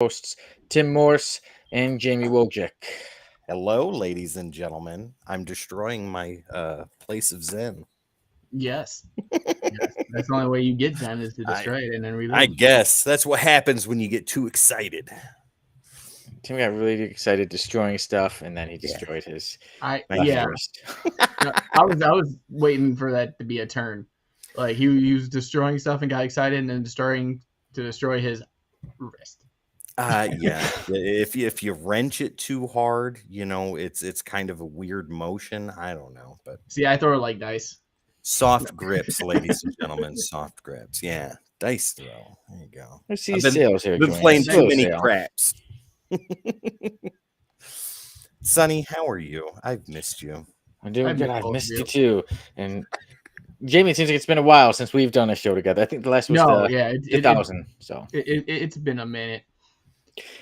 hosts Tim Morse and Jamie Wojcik. Hello, ladies and gentlemen. I'm destroying my place of Zen. Yes. Yes. That's the only way you get Zen is to I- destroy it and then I rebuild. guess that's what happens when you get too excited. Tim got really excited destroying stuff, and then he destroyed his I Thank yeah. wrist. I was waiting for that to be a turn. Like he was destroying stuff and got excited and then destroy his wrist. Yeah. If you wrench it too hard, it's kind of a weird motion. I don't know, but See, I throw it like dice. soft grips, ladies and gentlemen, soft grips. Yeah, dice throw. There you go. I see I've been- sales here. Been Joanne. playing Slow too many sale. craps. Sonny, how are you? I've missed you. I'm doing I've good. missed I've both of missed you. you too. And Jamie, it seems like it's been a while since we've done a show together. I think the last was the Yeah, 2000. So, it's been a minute.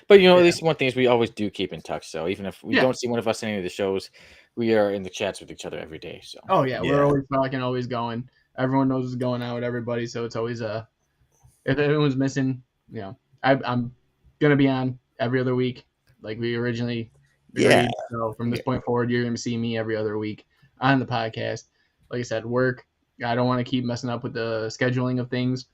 but at yeah. least one thing is we always do keep in touch. So even if we Yeah. don't see one of us in any of the shows, we are in the chats with each other every day. So Oh yeah, Yeah. we're always talking, always going. Everyone knows what's going on with everybody, so it's always if anyone's missing, I'm gonna be on every other week, like we originally agreed. Yeah. So from this point forward, you're gonna see me every other week on the podcast. Like I said, work. I don't want to keep messing up with the scheduling of things,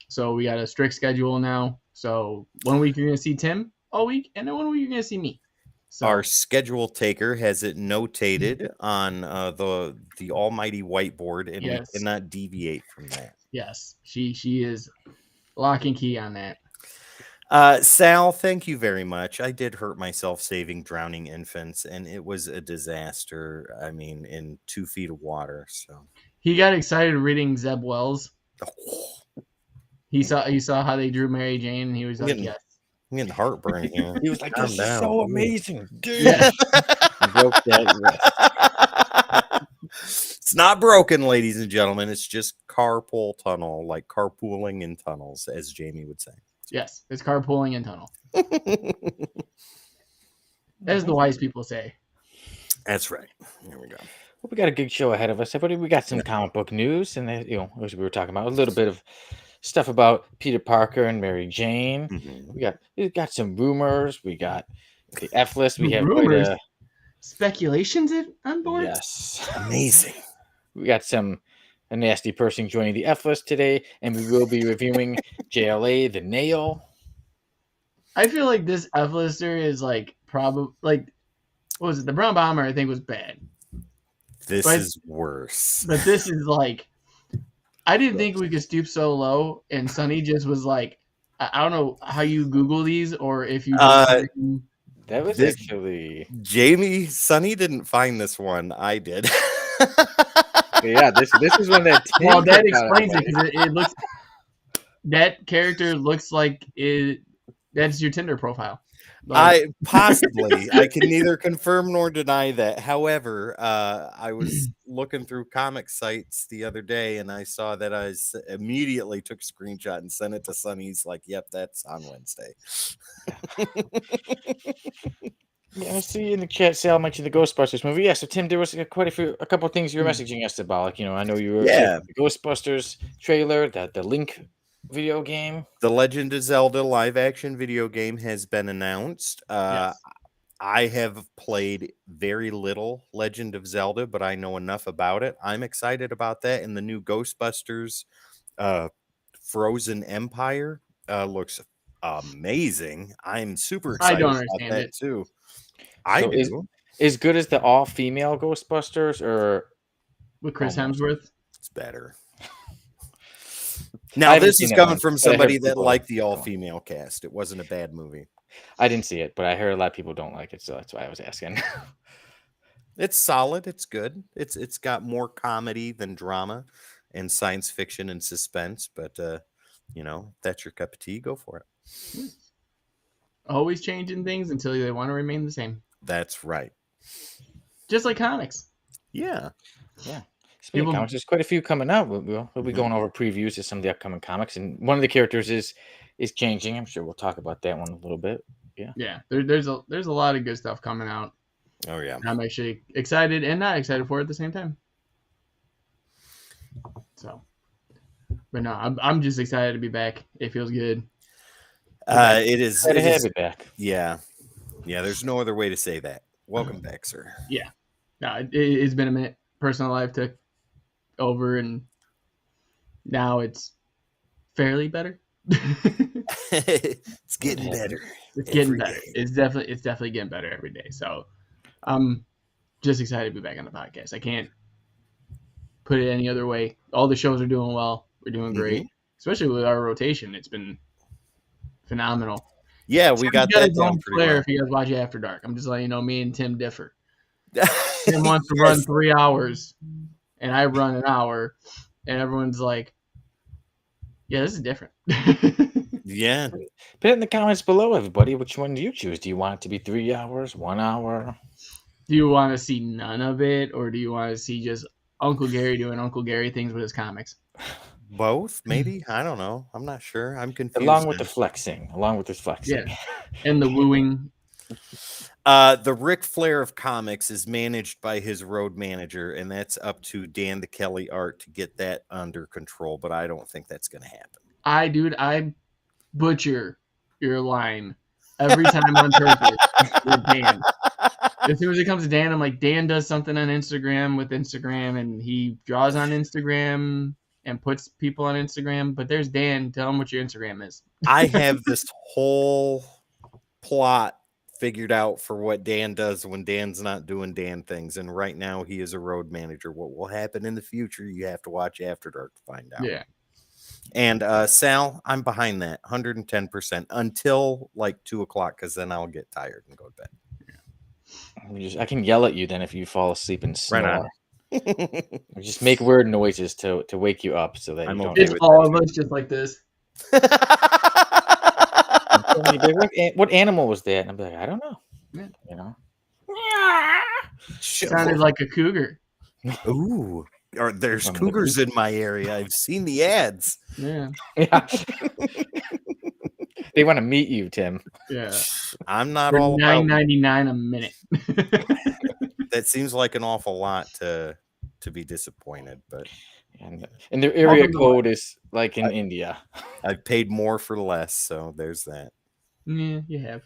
so we got a strict schedule now. So 1 week you're gonna see Tim all week, and then 1 week you're gonna see me. So Our schedule taker has it notated on the almighty whiteboard, and Yes. we cannot deviate from that. yes, she is lock and key on that. Sal, thank you very much. I did hurt myself saving drowning infants, and it was a disaster. I mean, in 2 feet of water. So He got excited reading Zeb Wells. He saw how they drew Mary Jane, and he was like, Getting- "Yes, I'm getting heartburn here. he was like, Calm "This is down. so Ooh. amazing, dude!" Yeah. He broke that wrist. It's not broken, ladies and gentlemen. It's just carpool tunnel, like carpooling in tunnels, as Jamie would say. yes, it's carpooling and tunnel," as the wise people say. That's right. Here we go. Well, we got a good show ahead of us, everybody. We got some comic book news, and as we were talking about, a little bit of stuff about Peter Parker and Mary Jane. Mhm. We got some rumors. We got the F list. We have quite Rumors? a Speculations on board. yes. Amazing. We got a nasty person joining the F list today, and we will be reviewing JLA the Nail. I feel like this F lister is like probably like what was it? The Brown Bomber I think was bad, This But- is worse. but this is like I didn't think we could stoop so low, and Sonny just was like, I don't know how you Google these or if you. Uh, That was This- actually Jamie, Sonny didn't find this one. I did. yeah. This is one that Tim Well, that picked out. explains it because it looks. That character looks like it. That's your Tinder profile. Like, Possibly. I can neither confirm nor deny that. However, I was looking through comic sites the other day, and I saw that immediately took a screenshot and sent it to Sonny. He's like, "Yep, that's on Wednesday." Yeah, I see in the chat, Sal mentioned the Ghostbusters movie. Yeah, so Tim, there was a couple of things you were messaging us about. Like, I know you were Yeah. the Ghostbusters trailer, the Link video game. The Legend of Zelda live action video game has been announced. yes. I have played very little Legend of Zelda, but I know enough about it. I'm excited about that. And the new Ghostbusters Frozen Empire looks amazing. I'm super I excited don't about understand that it. too. I So do. As good as the all-female Ghostbusters, or With Chris Almost. Hemsworth. It's better. I Now, haven't this seen is that coming one, from but I heard somebody that people- liked the all-female cast. It wasn't a bad movie. I didn't see it, but I heard a lot of people don't like it, so that's why I was asking. It's solid. It's good. It's got more comedy than drama and science fiction and suspense. But that's your cup of tea. Go for it. Always changing things until they want to remain the same. That's right. Just like comics. Yeah. Speaking People- of comics, there's quite a few coming out. We'll be Mhm. going over previews of some of the upcoming comics, and one of the characters is changing. I'm sure we'll talk about that one a little bit. Yeah, there's a lot of good stuff coming out. Oh yeah. I'm actually excited and not excited for it at the same time. So, but no, I'm just excited to be back. It feels good. It is. Glad to It have is. you back. Yeah. There's no other way to say that. Welcome back, sir. Yeah. No, it's been a minute. Personal life took over, and now it's fairly better. It's getting better. It's getting every better. day. It's definitely getting better every day. So I'm just excited to be back on the podcast. I can't put it any other way. All the shows are doing well. We're doing great, especially with our rotation. It's been phenomenal. Yeah, we got Tim's got that his down own pretty flair well. if you guys watch After Dark. I'm just letting you know, me and Tim differ. Tim wants to run 3 hours, and I run an hour, and everyone's like, "Yeah, this is different." Yeah. Put it in the comments below, everybody. Which one do you choose? Do you want it to be 3 hours, 1 hour? Do you want to see none of it, or do you want to see just Uncle Gary doing Uncle Gary things with his comics? Both, maybe. I don't know. I'm not sure. I'm confused. Along with now. the flexing. Along with the flexing. Yeah, and the wooing. The Ric Flair of comics is managed by his road manager, and that's up to Dan the Kelly Art to get that under control. But I don't think that's going to happen. I butcher your line every time on purpose with Dan. As soon as it comes to Dan, I'm like, Dan does something on Instagram with Instagram, and he draws on Instagram and puts people on Instagram. But there's Dan. Tell him what your Instagram is. I have this whole plot figured out for what Dan does when Dan's not doing Dan things. And right now he is a road manager. What will happen in the future, you have to watch After Dark to find out. Yeah. And Sal, I'm behind that 110% until like 2:00, because then I'll get tired and go to bed. I can yell at you then if you fall asleep and snore. Right Or just make weird noises to wake you up so that I'm you don't. okay It's with all that of us just like this. You'd be like, what animal was that? And I'd be like, I don't know. Yeah. You know. Sounded like a cougar. Ooh, or there's From the cougars in my area. I've seen the ads. Yeah. Yeah. They want to meet you, Tim. Yeah. I'm not For all about $9.99 a minute. that. Seems like an awful lot to be disappointed, but And their area Welcome to code is like in India. I've paid more for less, so there's that. Yeah, you have.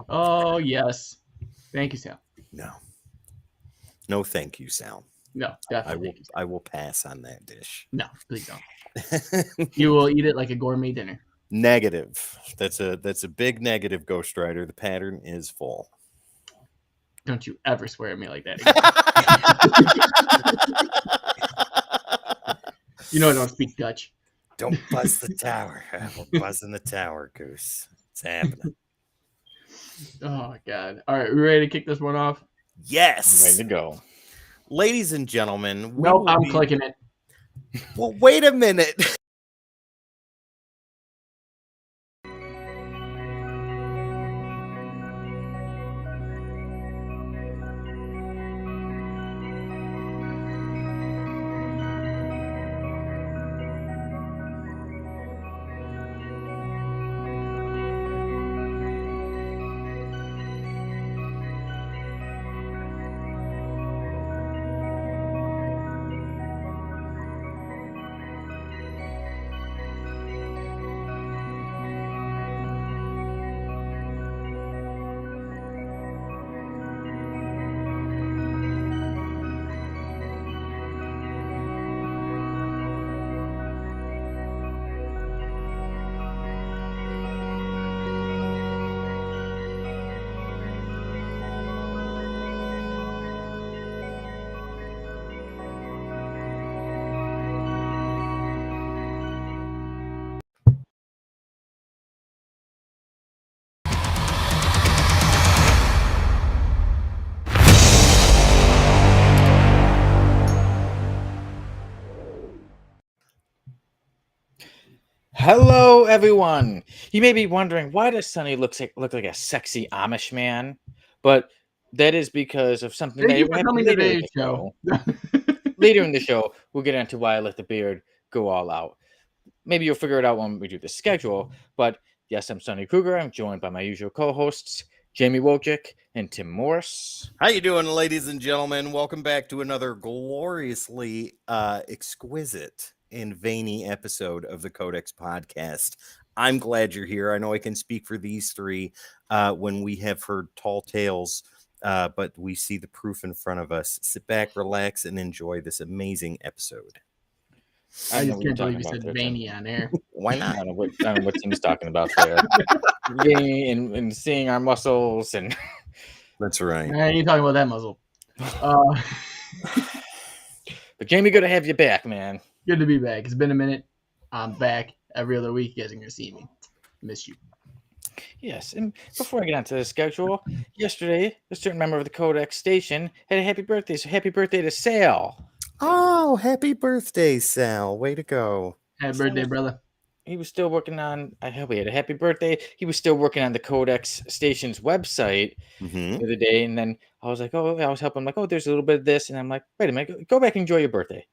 Oh, yes. Thank you, Sal. No, thank you, Sal. No, definitely. Thank you, Sal. I will pass on that dish. No, please don't. You will eat it like a gourmet dinner. Negative. That's a big negative, Ghost Rider. The pattern is full. Don't you ever swear at me like that again. You know I don't speak Dutch. Don't buzz the tower. We're buzzing the tower, Goose. It's happening. Oh, my God. All right, we ready to kick this one off? I'm Yes. ready to go. Ladies and gentlemen. Nope, I'm clicking it. Well, wait a minute. Hello, everyone. You may be wondering, why does Sonny look like a sexy Amish man? But that is because of something Thank you that for happened coming to later in today's the show. Later in the show, we'll get into why I let the beard go all out. Maybe you'll figure it out when we do the schedule. But yes, I'm Sonny Kruger. I'm joined by my usual co-hosts, Jamie Wojcik and Tim Morris. How you doing, ladies and gentlemen? Welcome back to another gloriously exquisite and veiny episode of the Codex podcast. I'm glad you're here. I know I can speak for these three when we have heard tall tales, but we see the proof in front of us. Sit back, relax, and enjoy this amazing episode. I know just what you're can't believe talking you about said there, Tim. veiny on air. Why I not? don't know what Tim's talking about there. Veiny and seeing our muscles and That's right. I ain't talking about that muzzle. Uh, but Jamie, good to have you back, man. good to be back. It's been a minute. I'm back every other week. You guys are gonna see me. Miss you. Yes, and before I get onto the schedule, yesterday a certain member of the Codex station had a happy birthday. So happy birthday to Sal. Oh, happy birthday, Sal. Way to go. Happy birthday, brother. He was still working on. I hope he had a happy birthday. He was still working on the Codex station's website Mm-hmm. the other day, and then I was like, "Oh," I was helping him, like, "Oh, there's a little bit of this," and I'm like, "Wait a minute, go back and enjoy your birthday."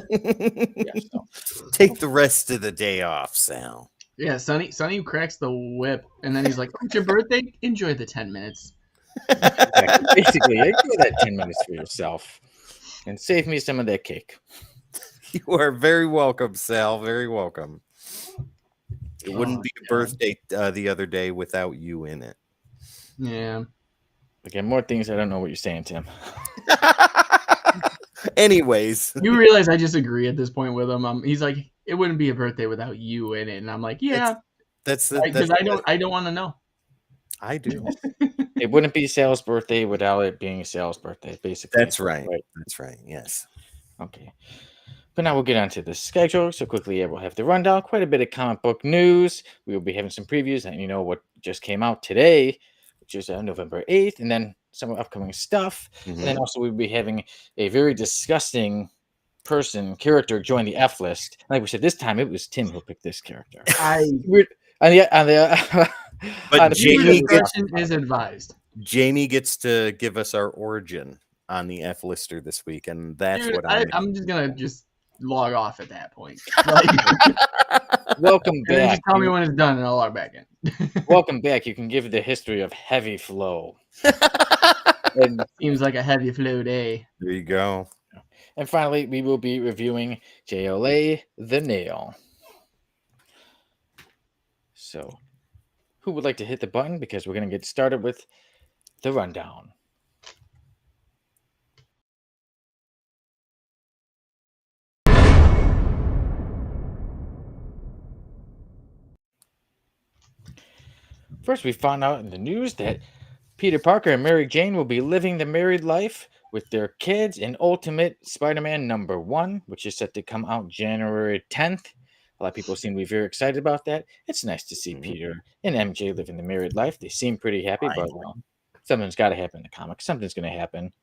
Yeah, so Take the rest of the day off, Sal. Yeah, Sonny cracks the whip, and then he's like, "Oh, it's your birthday. Enjoy the 10 minutes." exactly. Basically, enjoy that 10 minutes for yourself, and save me some of that cake. You are very welcome, Sal. Very welcome. It wouldn't Oh, be a God. birthday the other day without you in it. Yeah. Again, more things I don't know what you're saying, Tim. Anyways, You realize I just agree at this point with him. He's like, "It wouldn't be a birthday without you in it," and I'm like, "Yeah," that's because I don't want to know. I do. It wouldn't be Sal's birthday without it being Sal's birthday, basically. That's right. That's right. Yes. Okay. But now we'll get on to the schedule. So quickly, we'll have the rundown. Quite a bit of comic book news. We will be having some previews and what just came out today, which is November 8th, and then some upcoming stuff. And then also we'll be having a very disgusting character join the F list. Like we said, this time it was Tim who picked this character. But Jamie discretion is advised. Jamie gets to give us our origin on the F lister this week, and that's Dude, what I'm just gonna log off at that point. Like, welcome and then back. just tell me when it's done, and I'll log back in. Welcome back. You can give the history of heavy flow. And Seems like a heavy flow day. There you go. And finally, we will be reviewing JLA The Nail. So, who would like to hit the button? Because we're going to get started with the rundown. First, we found out in the news that Peter Parker and Mary Jane will be living the married life with their kids in Ultimate Spider-Man #1, which is set to come out January 10th. A lot of people seem to be very excited about that. It's nice to see Peter and MJ living the married life. They seem pretty happy, but something's got to happen in the comics. Something's going to happen.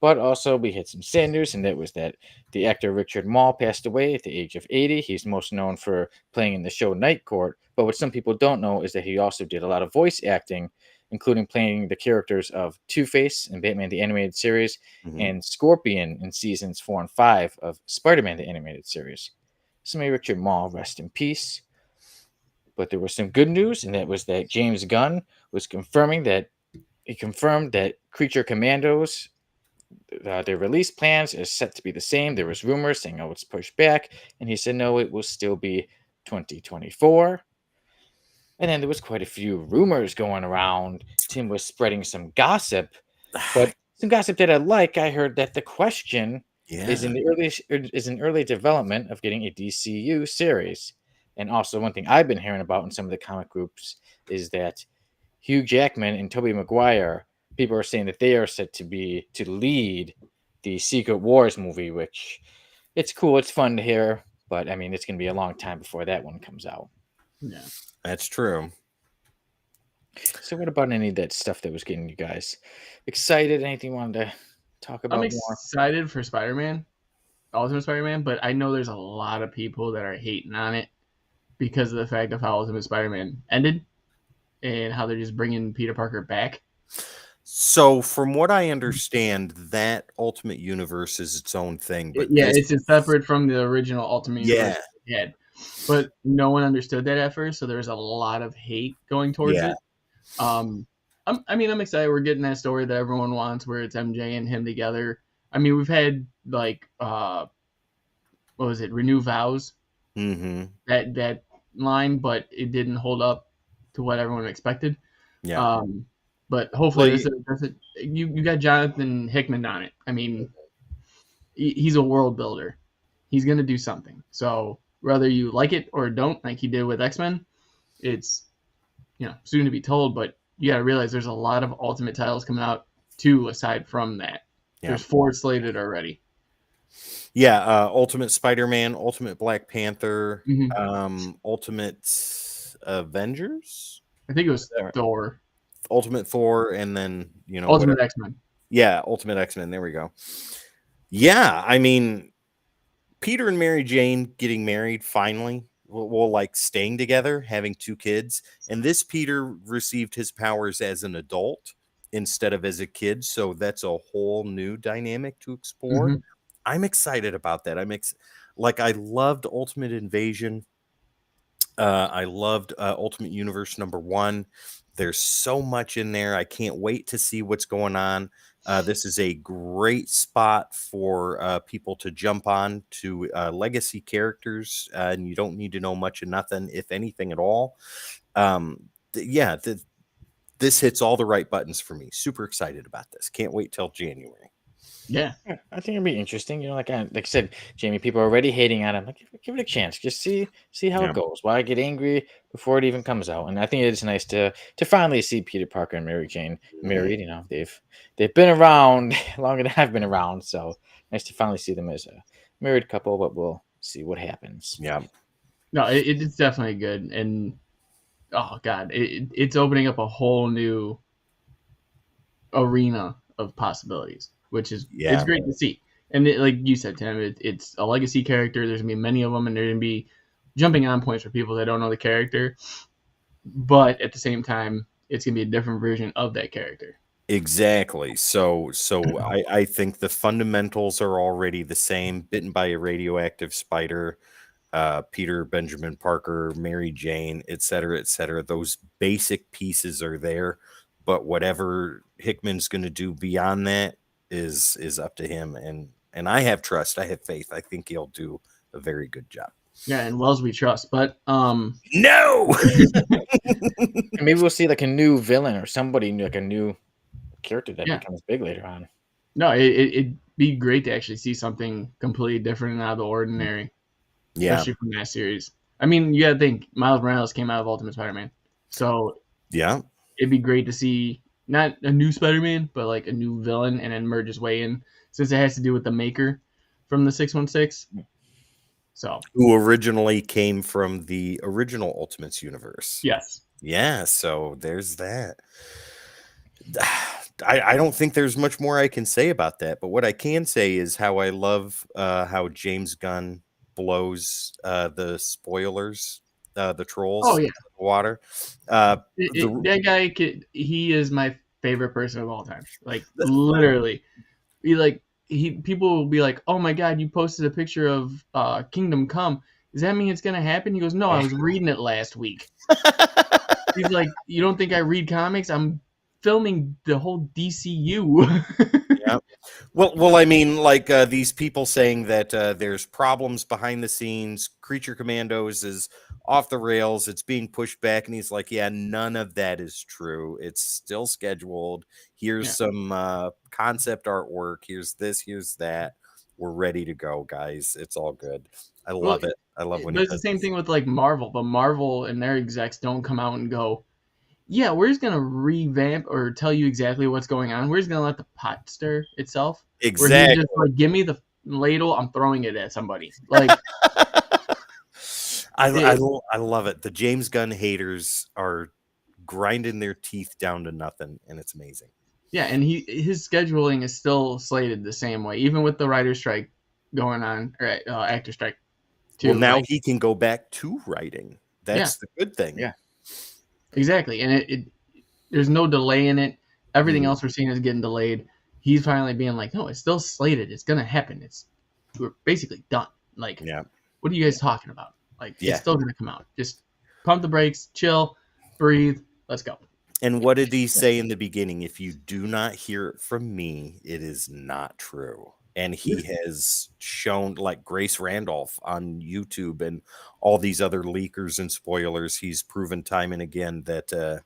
But also, we had some sad news, and that was that the actor Richard Mall passed away at the age of 80. He's most known for playing in the show Night Court. But what some people don't know is that he also did a lot of voice acting, including playing the characters of Two-Face in Batman the Animated Series and Scorpion in seasons 4 and 5 of Spider-Man the Animated Series. So may Richard Mall rest in peace. But there was some good news, and that was that James Gunn was confirmed that Creature Commandos, their release plans is set to be the same. There was rumors saying, "Oh, it's pushed back," and he said, "No, it will still be 2024." And then there was quite a few rumors going around. Tim was spreading some gossip, but some gossip that I like. I heard that The Question is in early development of getting a DCU series. And also, one thing I've been hearing about in some of the comic groups is that Hugh Jackman and Tobey Maguire, people are saying that they are set to lead the Secret Wars movie, which it's cool, it's fun to hear, but I mean, it's going to be a long time before that one comes out. Yeah, that's true. So, what about any of that stuff that was getting you guys excited? Anything you wanted to talk about? I'm excited for Spider-Man, Ultimate Spider-Man, but I know there's a lot of people that are hating on it because of the fact of how Ultimate Spider-Man ended and how they're just bringing Peter Parker back. So, from what I understand, that Ultimate Universe is its own thing. But it's separate from the original Ultimate Universe we had. But no one understood that at first, so there's a lot of hate going towards it. I'm excited. We're getting that story that everyone wants, where it's MJ and him together. I mean, we've had like what was it, Renew Vows, Mm-hmm. that line, but it didn't hold up to what everyone expected. Yeah. But hopefully Well, you got Jonathan Hickman on it. I mean, he's a world builder. He's gonna do something. So whether you like it or don't, like he did with X-Men, it's soon to be told. But you got to realize there's a lot of Ultimate titles coming out too. Aside from that, yeah. there's 4 slated already. Yeah, Ultimate Spider-Man, Ultimate Black Panther, Mm-hmm. Ultimate Avengers, I think it was Thor. Ultimate Thor, and then Ultimate whatever. X-Men. Yeah, Ultimate X-Men. There we go. Yeah, I mean, Peter and Mary Jane getting married finally. Well, like staying together, having 2 kids, and this Peter received his powers as an adult instead of as a kid, so that's a whole new dynamic to explore. Mm-hmm. I'm excited about that. I loved Ultimate Invasion. I loved Ultimate Universe #1. There's so much in there. I can't wait to see what's going on. This is a great spot for people to jump on to legacy characters, and you don't need to know much of nothing, if anything at all. This hits all the right buttons for me. Super excited about this. Can't wait till January. Yeah. I think it'd be interesting. Like I said, Jamie, people are already hating on him. Like, give it a chance. Just see how Yeah. it goes. Why get angry before it even comes out? And I think it's nice to finally see Peter Parker and Mary Jane married. They've been around longer than I've been around, so nice to finally see them as a married couple. But we'll see what happens. Yeah. No, it's definitely good, and oh god, it's opening up a whole new arena of possibilities, which is it's great to see. And like you said, Tim, it's a legacy character. There's gonna be many of them, and there's gonna be jumping on points for people that don't know the character. But at the same time, it's gonna be a different version of that character. Exactly. So I think the fundamentals are already the same. Bitten by a radioactive spider, Peter Benjamin Parker, Mary Jane, et cetera, et cetera. Those basic pieces are there, but whatever Hickman's going to do beyond that is up to him. And I have trust. I have faith. I think he'll do a very good job. Yeah, and Wells we trust. But No. And maybe we'll see like a new villain or somebody new, like a new character that Yeah. becomes big later on. No, it'd be great to actually see something completely different and out of the ordinary, Yeah. especially from that series. I mean, you gotta think Miles Morales came out of Ultimate Spider-Man, so Yeah. it'd be great to see not a new Spider-Man, but like a new villain and then merge his way in, since it has to do with the Maker from the 616. So Who originally came from the original Ultimates universe. yes, Yeah, so there's that. I don't think there's much more I can say about that, but what I can say is how I love how James Gunn blows the spoilers, the trolls oh yeah, into the water. that guy he is my favorite person of all time. Like literally, people will be like, "Oh my god, you posted a picture of Kingdom Come. Does that mean it's gonna happen?" He goes, "No, I was reading it last week." He's like, "You don't think I read comics? I'm filming the whole DCU." Yeah. Well, I mean, like these people saying that there's problems behind the scenes. Creature Commandos is off the rails. It's being pushed back, and he's like, "Yeah, none of that is true. It's still scheduled. Here's some concept artwork. Here's this. Here's that. We're ready to go, guys. It's all good. I love it. I love when But it's the same thing with like Marvel. But Marvel and their execs don't come out and go, "Yeah, we're just gonna revamp or tell you exactly what's going on. We're just gonna let the pot stir itself." Where he's Exactly. just like, "Give me the ladle. I'm throwing it at somebody." Like, I love it. The James Gunn haters are grinding their teeth down to nothing, and it's amazing. yeah, and his scheduling is still slated the same way, even with the writer's strike going on, or actor strike too. Well, now he can go back to writing. That's the good thing. Yeah, exactly. And there's no delay in it. Everything else we're seeing is getting delayed. He's finally being like, "No, it's still slated. It's gonna happen. We're basically done." Like, what are you guys talking about? Like, it's still gonna come out. Just pump the brakes, chill, breathe. Let's go. And what did he say in the beginning? If you do not hear it from me, it is not true. and he has shown, like Grace Randolph on YouTube and all these other leakers and spoilers, he's proven time and again that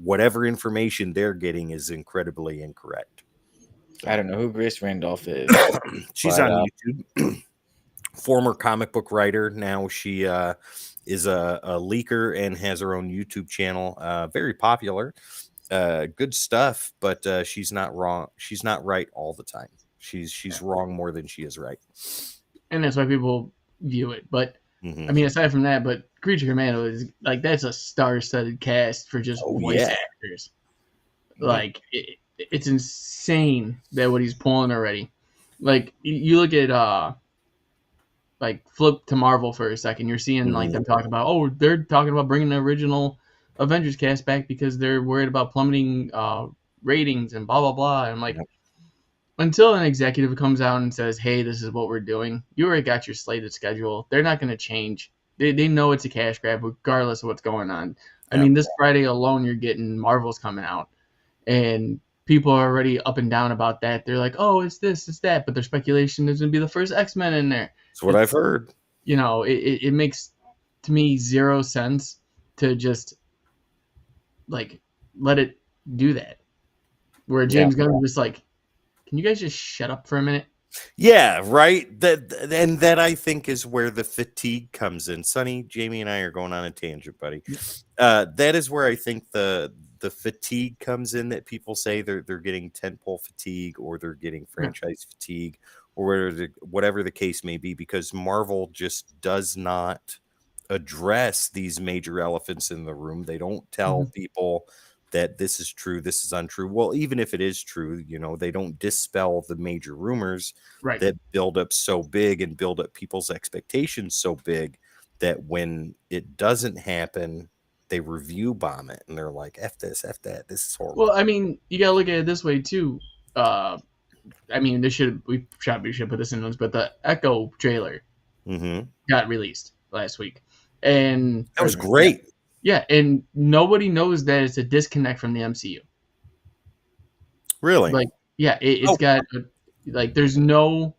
whatever information they're getting is incredibly incorrect. So, I don't know who Grace Randolph is. she's But, on YouTube. Former comic book writer. Now she is a leaker and has her own YouTube channel. Very popular. Good stuff, but she's not wrong. She's not right all the time. She's wrong more than she is right. And that's why people view it. But Mhm. I mean, aside from that, but Creature Commando is like that's a star-studded cast for just voice actors. Like it's insane that what he's pulling already. Like you look at like flip to Marvel for a second, you're seeing like them talking about they're talking about bringing the original Avengers cast back because they're worried about plummeting ratings and blah blah blah. And I'm like, until an executive comes out and says, hey, this is what we're doing, you already got your slated schedule. They're not going to change. They know it's a cash grab regardless of what's going on. I mean, this Friday alone, you're getting Marvel's coming out, and people are already up and down about that. They're like, oh, it's this, it's that, but their speculation is going to be the first X-Men in there. That's what I've heard. You know, it makes, to me, zero sense to just, like, let it do that. Where James Gunn was just like, can you guys just shut up for a minute? Yeah, right. That I think is where the fatigue comes in. Sonny, Jamie, and I are going on a tangent, buddy. That is where I think the fatigue comes in, that people say they're getting tentpole fatigue or they're getting franchise fatigue or whatever the case may be, because Marvel just does not address these major elephants in the room. They don't tell people that this is true, this is untrue. Well, even if it is true, they don't dispel the major rumors that build up so big and build up people's expectations so big that when it doesn't happen, they review bomb it and they're like, F this, F that, this is horrible. Well, I mean, you gotta look at it this way too. I mean, we should put this in notes, but the Echo trailer got released last week, and that was great. Yeah, and nobody knows that it's a disconnect from the MCU. Really? Like, yeah, it's got like there's no,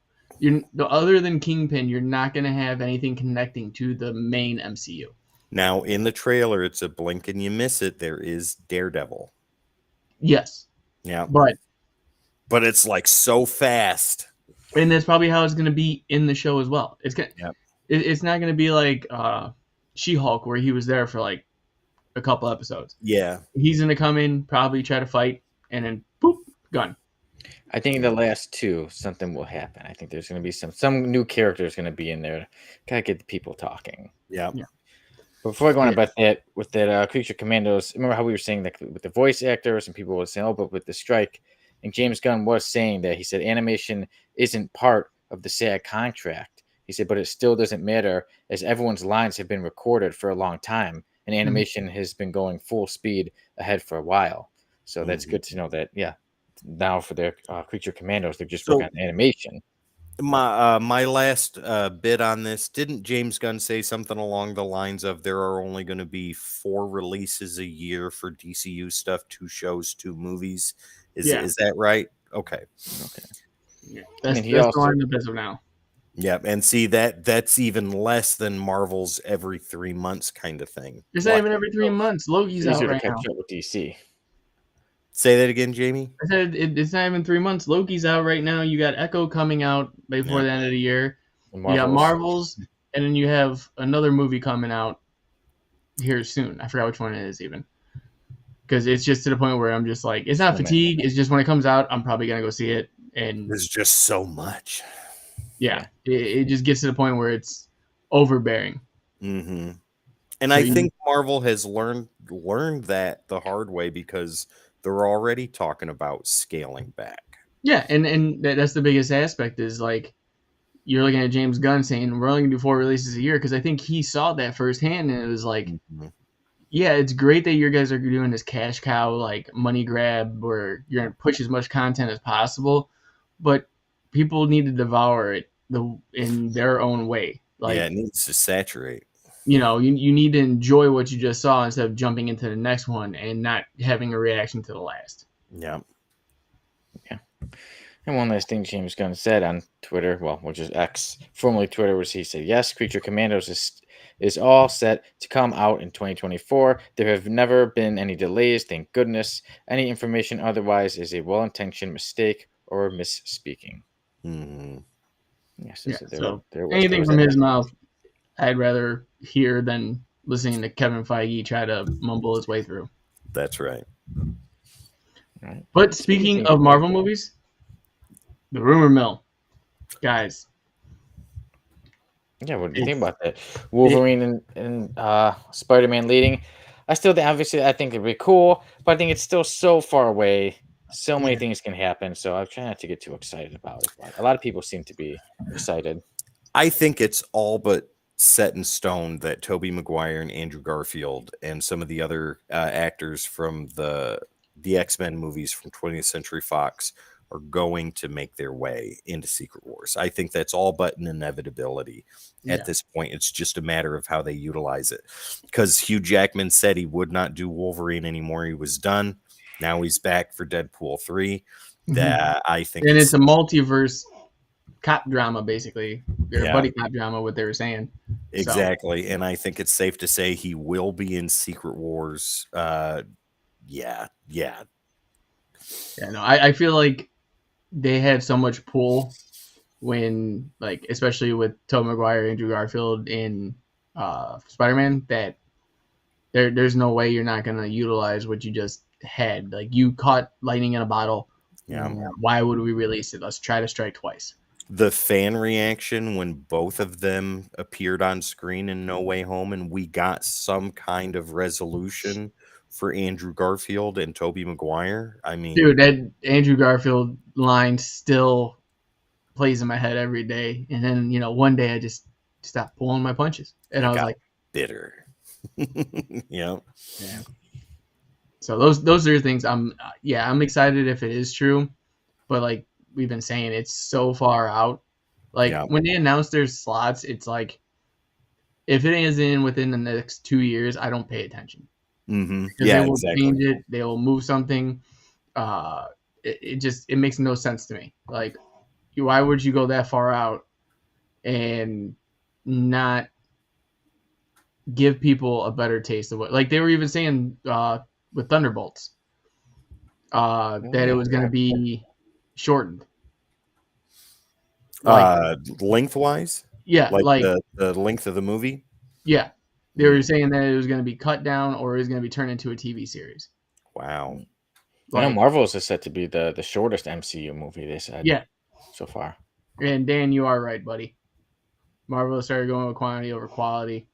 other than Kingpin, you're not gonna have anything connecting to the main MCU. Now, in the trailer, it's a blink and you miss it. There is Daredevil. Yes. Yeah. But it's like so fast. And that's probably how it's gonna be in the show as well. It's gonna. It's not gonna be like She-Hulk, where he was there for like a couple episodes. Yeah. He's going to come in, probably try to fight, and then boop, gone. I think in the last two, something will happen. I think there's going to be some new characters going to be in there to kind of get the people talking. Yeah. But before I go on about that, with that Creature Commandos, remember how we were saying that with the voice actors and people were saying, but with the strike, and James Gunn was saying that he said animation isn't part of the SAG contract. He said, but it still doesn't matter as everyone's lines have been recorded for a long time. And animation has been going full speed ahead for a while. So that's good to know that, now for their Creature Commandos, they're just working on animation. My last bit on this, didn't James Gunn say something along the lines of there are only going to be 4 releases a year for DCU stuff, 2 shows, 2 movies? Is that right? Okay. Yeah. That's going the best of now. Yeah, and see that's even less than Marvel's every 3 months kind of thing. It's not even every 3 months. Loki's out right now. Catch up with DC. Say that again, Jamie. I said it's not even 3 months. Loki's out right now. You got Echo coming out before the end of the year. You got Marvels, and then you have another movie coming out here soon. I forgot which one it is even. Because it's just to the point where I'm just like, it's not fatigue. It's just when it comes out, I'm probably gonna go see it. And there's just so much. Yeah, it just gets to the point where it's overbearing. And I think Marvel has learned that the hard way, because they're already talking about scaling back. Yeah, and that's the biggest aspect is like you're looking at James Gunn saying we're only going to do 4 releases a year, because I think he saw that firsthand and it was like, yeah, it's great that you guys are doing this cash cow, like money grab, where you're going to push as much content as possible, but people need to devour it in their own way. Like, it needs to saturate. You need to enjoy what you just saw instead of jumping into the next one and not having a reaction to the last. Yeah. And one last thing James Gunn said on Twitter, well, which is X, formerly Twitter, was he said, yes, Creature Commandos is all set to come out in 2024. There have never been any delays, thank goodness. Any information otherwise is a well-intentioned mistake or misspeaking. Mhm. Yes, Yeah. so So there anything was from that. his mouth, I'd rather hear than listening to Kevin Feige try to mumble his way through. That's right. Right. But speaking of Marvel movies, the rumor mill, guys. Yeah, what do you think It's about that? Wolverine and Spider-Man leading. I still think, obviously, I think it'd be cool, but I think it's still so far away. So many Yeah. things can happen, so I'm trying not to get too excited about it. But a lot of people seem to be excited. I think it's all but set in stone that Tobey Maguire and Andrew Garfield and some of the other actors from the X-Men movies from 20th Century Fox are going to make their way into Secret Wars. I think that's all but an inevitability at Yeah. this point. It's just a matter of how they utilize it. Because Hugh Jackman said he would not do Wolverine anymore. He was done. Now he's back for Deadpool 3. That I think And it's a multiverse cop drama, basically. Or yeah, buddy cop drama, what they were saying. exactly. And I think it's safe to say he will be in Secret Wars. Yeah. Yeah, no, I feel like they had so much pull when, like, especially with Tobey Maguire, Andrew Garfield in Spider-Man, that there's no way you're not gonna utilize what you just had. Like, you caught lightning in a bottle. Yeah. Why would we release it? Let's try to strike twice. The fan reaction when both of them appeared on screen in No Way Home and we got some kind of resolution for Andrew Garfield and Tobey Maguire. I mean, Dude, that Andrew Garfield line still plays in my head every day. And then, one day I just stopped pulling my punches. And I was got like, bitter. Yeah. yeah. So those are things I'm excited if it is true, but like we've been saying, it's so far out. Like Yeah. when they announce their slots, it's like if it is in within the next 2 years, I don't pay attention. Mm-hmm. Because Yeah, they will exactly. change it, they will move something. It makes no sense to me. Like, why would you go that far out and not give people a better taste of what? Like they were even saying with Thunderbolts that it was going to be shortened. Like, lengthwise? yeah, Like like the length of the movie? yeah, they were saying that it was going to be cut down or it was going to be turned into a TV series. Wow. I know Like, Marvel's is set to be the shortest MCU movie, they said. yeah. So far. And Dan, you are right, buddy. Marvel started going with quantity over quality.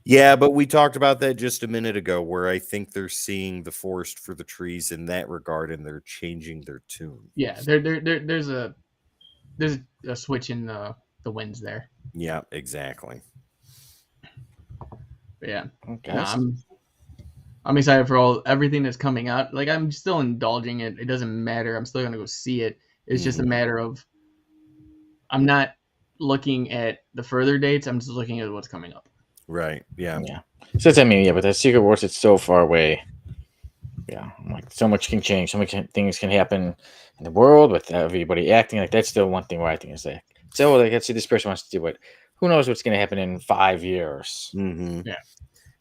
Yeah, but we talked about that just a minute ago, where I think they're seeing the forest for the trees in that regard, and they're changing their tune. Yeah, there's a switch in the winds there. Yeah, exactly. But yeah, Okay. no, I'm excited for everything that's coming out. Like, I'm still indulging it. It doesn't matter. I'm still gonna go see it. It's just a matter of I'm not looking at the further dates. I'm just looking at what's coming up. Right. Yeah. Yeah. So I mean, yeah, but that Secret Wars, it's so far away. Yeah, like so much can change, so much things can happen in the world with everybody acting. Like that's still one thing where I think is like, so like let's see, this person wants to do it. Who knows what's going to happen in 5 years? Mm-hmm. Yeah.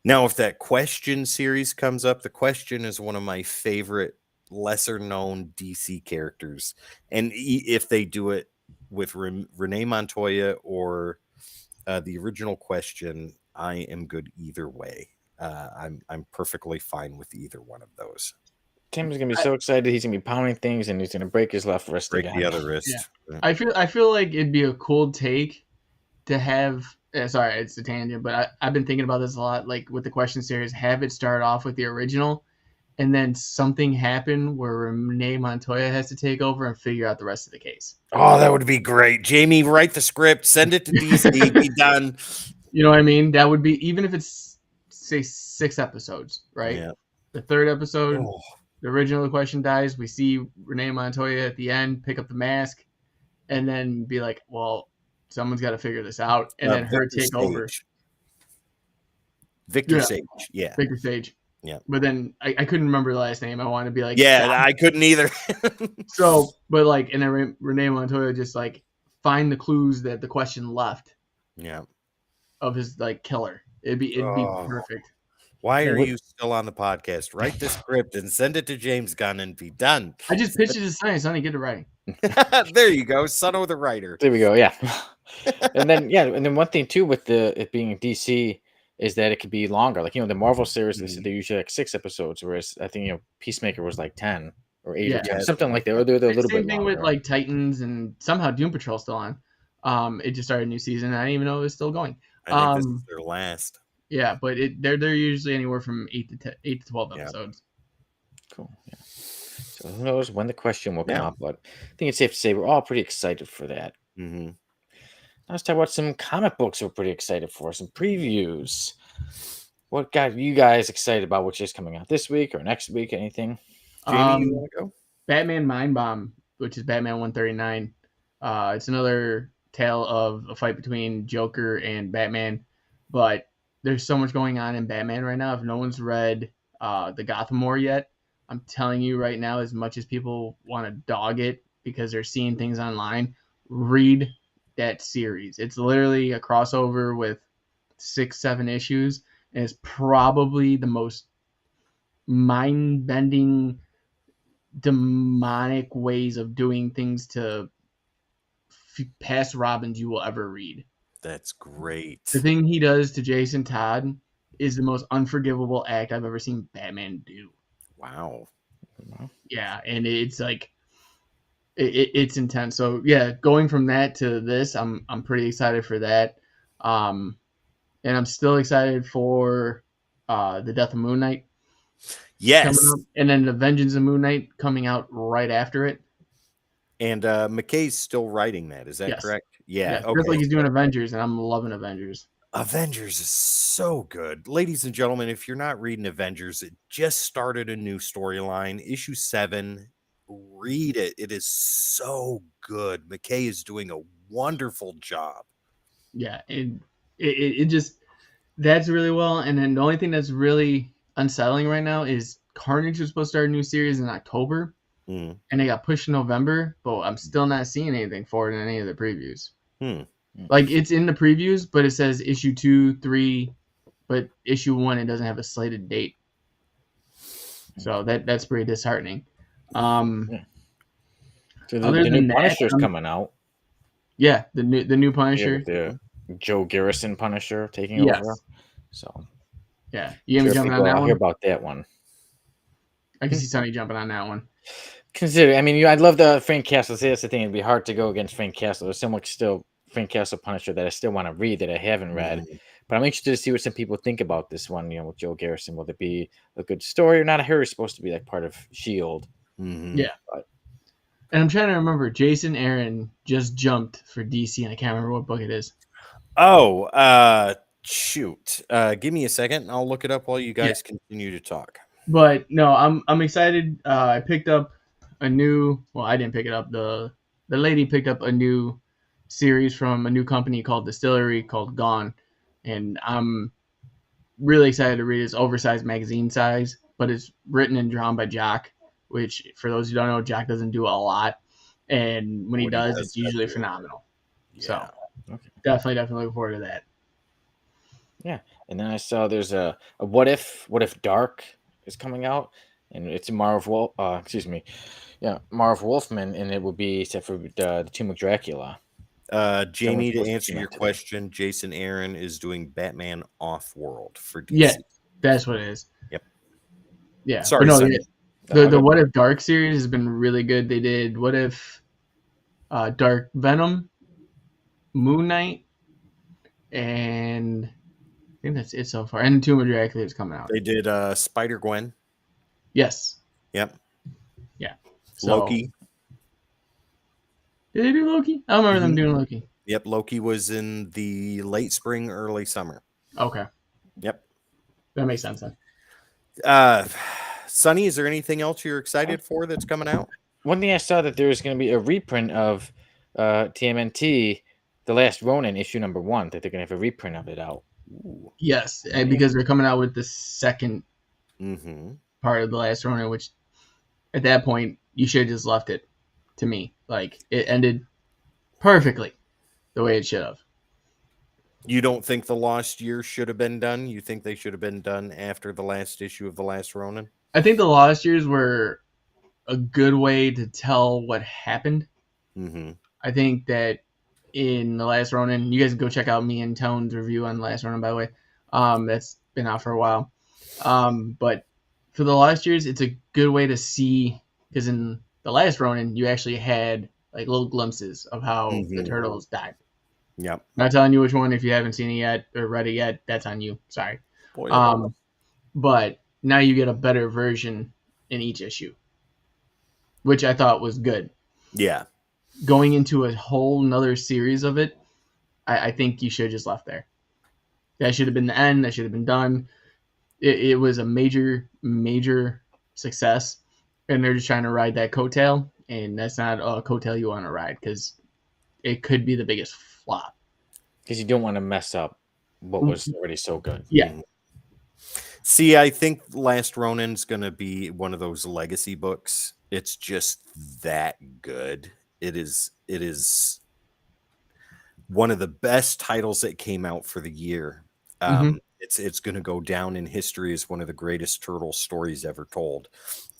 Now, if that Question series comes up, the Question is one of my favorite lesser-known DC characters, and if they do it with Renee Montoya or the original Question, I am good either way. I'm perfectly fine with either one of those. Tim is gonna be so excited. He's gonna be pounding things, and he's gonna break his left wrist Break again. the other wrist. Yeah. I feel like it'd be a cool take to have. Sorry, it's a tangent, but I've been thinking about this a lot. Like with the Question series, have it start off with the original, and then something happen where Renee Montoya has to take over and figure out the rest of the case. Oh, that would be great. Jamie, write the script, send it to DC, be done. You know what I mean? That would be, even if it's say 6 episodes, right? Yeah. The third episode, the original Question dies. We see Renee Montoya at the end pick up the mask, and then be like, "Well, someone's got to figure this out," and then her Victor take over. Sage. Victor Sage, yeah. Victor Sage. Yeah. But then I couldn't remember the last name. I wanted to be like, Yeah, God. I couldn't either. So, but like, and then Renee Montoya just like find the clues that the question left Yeah. of his like killer. It'd be Oh, perfect. why are What- you still on the podcast? Write the script and send it to James Gunn and be done. I just pitched it to Sonny. Sonny, get it right. There you go, son of the writer. There we go. Yeah. And then one thing too with it being DC is that it could be longer. Like the Marvel series, they said they're usually like 6 episodes, whereas I think Peacemaker was like 10 or 8 or Yeah. 10, something like that. Or they're a little Same bit thing longer. with like Titans and somehow Doom Patrol's still on. It just started a new season. I didn't even know it was still going. I think this is their last. Yeah, but they're usually anywhere from 8 to 12 episodes. Cool. Yeah. So who knows when the question will come Yeah. up, but I think it's safe to say we're all pretty excited for that. Mm-hmm. Now let's talk about some comic books we're pretty excited for, some previews. What got you guys excited about which is coming out this week or next week? Anything? Jamie, you want to go? Batman Mind Bomb, which is Batman 139. It's another tale of a fight between Joker and Batman, but there's so much going on in Batman right now. If no one's read the Gotham War yet, I'm telling you right now, as much as people want to dog it because they're seeing things online, read that series. It's literally a crossover with 6-7 issues, and it's probably the most mind-bending demonic ways of doing things to past Robins you will ever read. That's great. The thing he does to Jason Todd is the most unforgivable act I've ever seen Batman do. Wow. Yeah, and it's like it's intense. So yeah, going from that to this, I'm pretty excited for that. And I'm still excited for the Death of Moon Knight. Yes. Coming up, and then the Vengeance of Moon Knight coming out right after it. And McKay's still writing that. Is that Yes. correct? Yeah. Feels like he's doing Avengers, and I'm loving Avengers. Avengers is so good. Ladies and gentlemen, if you're not reading Avengers, it just started a new storyline, issue 7. Read it. It is so good. McKay is doing a wonderful job. Yeah, it just that's really well. And then the only thing that's really unsettling right now is Carnage was supposed to start a new series in October, and they got pushed to November, but I'm still not seeing anything for it in any of the previews. Like it's in the previews, but it says issue 2, 3, but issue 1 it doesn't have a slated date. So that's pretty disheartening. So the other new than that, Punisher's coming out. Yeah, the new Yeah, Punisher. with the Joe Garrison Punisher taking Yes. over. So Yeah, you gonna be jumping on that I'll hear one? about that one. I can see Sonny jumping on that one. Consider, I mean, I'd love the Frank Castle. See, that's the thing; it'd be hard to go against Frank Castle. There's so much still Frank Castle Punisher that I still want to read that I haven't read. But I'm interested to see what some people think about this one. With Joe Garrison, will it be a good story or not? I heard it's supposed to be like part of Shield. Yeah. And I'm trying to remember. Jason Aaron just jumped for DC, and I can't remember what book it is. Oh, shoot. Give me a second. I'll look it up while you guys continue to talk. But no, I'm excited. I picked up a new. Well, I didn't pick it up. The lady picked up a new series from a new company called Distillery called Gone, and I'm really excited to read it. It's oversized magazine size, but it's written and drawn by Jock, which for those who don't know, Jock doesn't do a lot, and when he does, it's usually phenomenal. Yeah. So definitely looking forward to that. Yeah, and then I saw there's a What If Dark is coming out, and it's Marv Wolfman, and it will be set for the Tomb of Dracula. Jamie, to supposed to answer come your out today. question, Jason Aaron is doing Batman Off-World for DC. Yeah, that's what it is. Yep. Yeah. Sorry, but no, Sonny. the What If Dark series has been really good. They did What If Dark Venom, Moon Knight, and I think that's it so far. And Tomb of Dracula is coming out. They did Spider-Gwen. Yes. Yep. Yeah. Loki. Did they do Loki? I don't remember them doing Loki. Yep, Loki was in the late spring, early summer. Okay. Yep. That makes sense then. Sonny, is there anything else you're excited for that's coming out? One thing I saw that there's going to be a reprint of TMNT, The Last Ronin, issue number 1, that they're going to have a reprint of it out. Yes, and because they're coming out with the second Mm-hmm. part of the last Ronin, which at that point you should have just left it. To me, like it ended perfectly the way it should have. You don't think the Lost Year should have been done? You think they should have been done after the last issue of The Last Ronin? I think the Lost Years were a good way to tell what happened. Mm-hmm. I think that in the last Ronin, you guys can go check out me and Tone's review on the last Ronin, by the way. That's been out for a while. But for the Lost Years, it's a good way to see, because in the last Ronin, you actually had like little glimpses of how the Mm-hmm. turtles died. Yep. Not telling you which one. If you haven't seen it yet or read it yet, that's on you. Sorry. Spoiler. But now you get a better version in each issue, which I thought was good. Yeah. Going into a whole nother series of it, I think you should have just left there. That should have been the end. That should have been done. It was a major, major success, and they're just trying to ride that coattail, and that's not a coattail you want to ride because it could be the biggest flop. Because you don't want to mess up what was already so good. Yeah. Mhm. See, I think Last Ronin's going to be one of those legacy books. It's just that good. It is one of the best titles that came out for the year. Mm-hmm. It's going to go down in history as one of the greatest turtle stories ever told.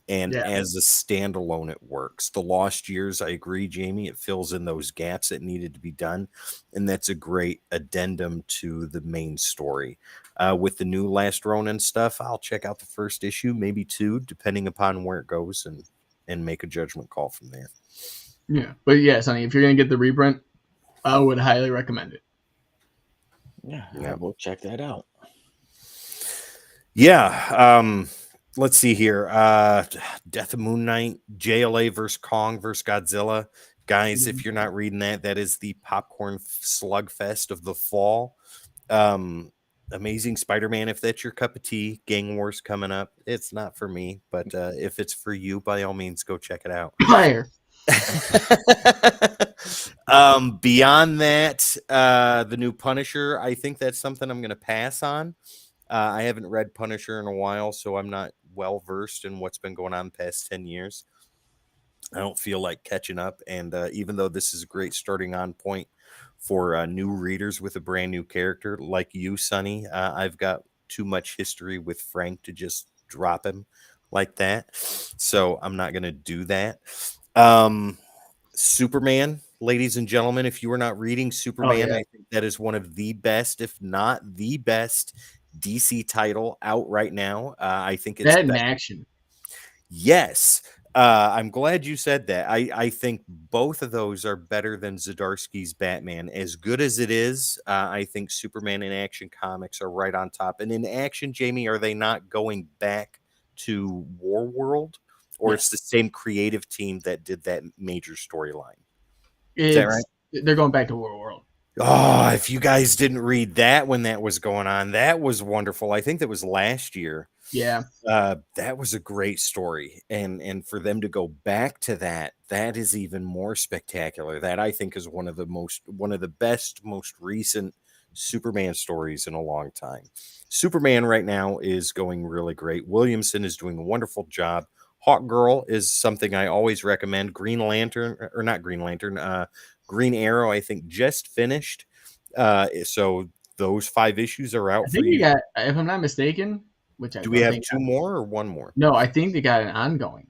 And Yeah. as a standalone, it works. The Lost Years, I agree, Jamie. It fills in those gaps that needed to be done, and that's a great addendum to the main story. With the new Last Ronin stuff, I'll check out the first issue, maybe two, depending upon where it goes, and make a judgment call from there. Yeah. But yeah, Sonny, if you're gonna get the reprint, I would highly recommend it. Yeah, Yeah. I will check that out. Yeah. Let's see here. Death of Moon Knight, JLA versus Kong versus Godzilla. Guys, if you're not reading that, that is the popcorn slugfest of the fall. Amazing Spider-Man, if that's your cup of tea. Gang Wars coming up. It's not for me, but if it's for you, by all means, go check it out. Fire. Beyond that, the new Punisher, I think that's something I'm going to pass on. I haven't read Punisher in a while, so I'm not well versed in what's been going on the past 10 years. I don't feel like catching up. And even though this is a great starting on point for new readers with a brand new character like you, Sonny, I've got too much history with Frank to just drop him like that. So I'm not going to do that. Superman, ladies and gentlemen, if you are not reading Superman, I think that is one of the best, if not the best, DC title out right now. I think it's that in action. Yes. I'm glad you said that. I think both of those are better than Zdarsky's Batman. As good as it is, I think Superman in Action Comics are right on top. And in Action, Jamie, are they not going back to War World? Or it's the same creative team that did that major storyline? Is that right? They're going back to War World. Oh, if you guys didn't read that when that was going on, that was wonderful. I think that was last year. Yeah. That was a great story. And for them to go back to that, that is even more spectacular. That I think is one of the best, most recent Superman stories in a long time. Superman right now is going really great. Williamson is doing a wonderful job. Hawk Girl is something I always recommend. Green Lantern, or not Green Lantern, Green Arrow, I think just finished. So those 5 issues are out I for think you. you got, if I'm not mistaken, which I Do we have 2 more or 1 more? No, I think they got an ongoing.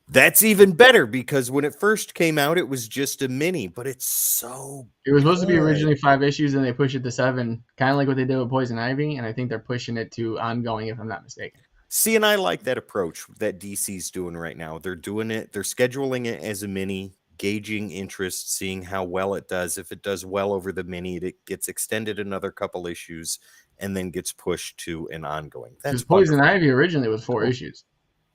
That's even better because when it first came out, it was just a mini, but it's so It was supposed to be good. originally 5 issues, and they pushed it to 7, kind of like what they did with Poison Ivy, and I think they're pushing it to ongoing, if I'm not mistaken. See, and I like that approach that DC's doing right now. They're doing it, they're scheduling it as a mini, gauging interest, seeing how well it does. If it does well over the mini, it gets extended another couple issues and then gets pushed to an ongoing. That's Poison wonderful. Ivy originally was 4 issues.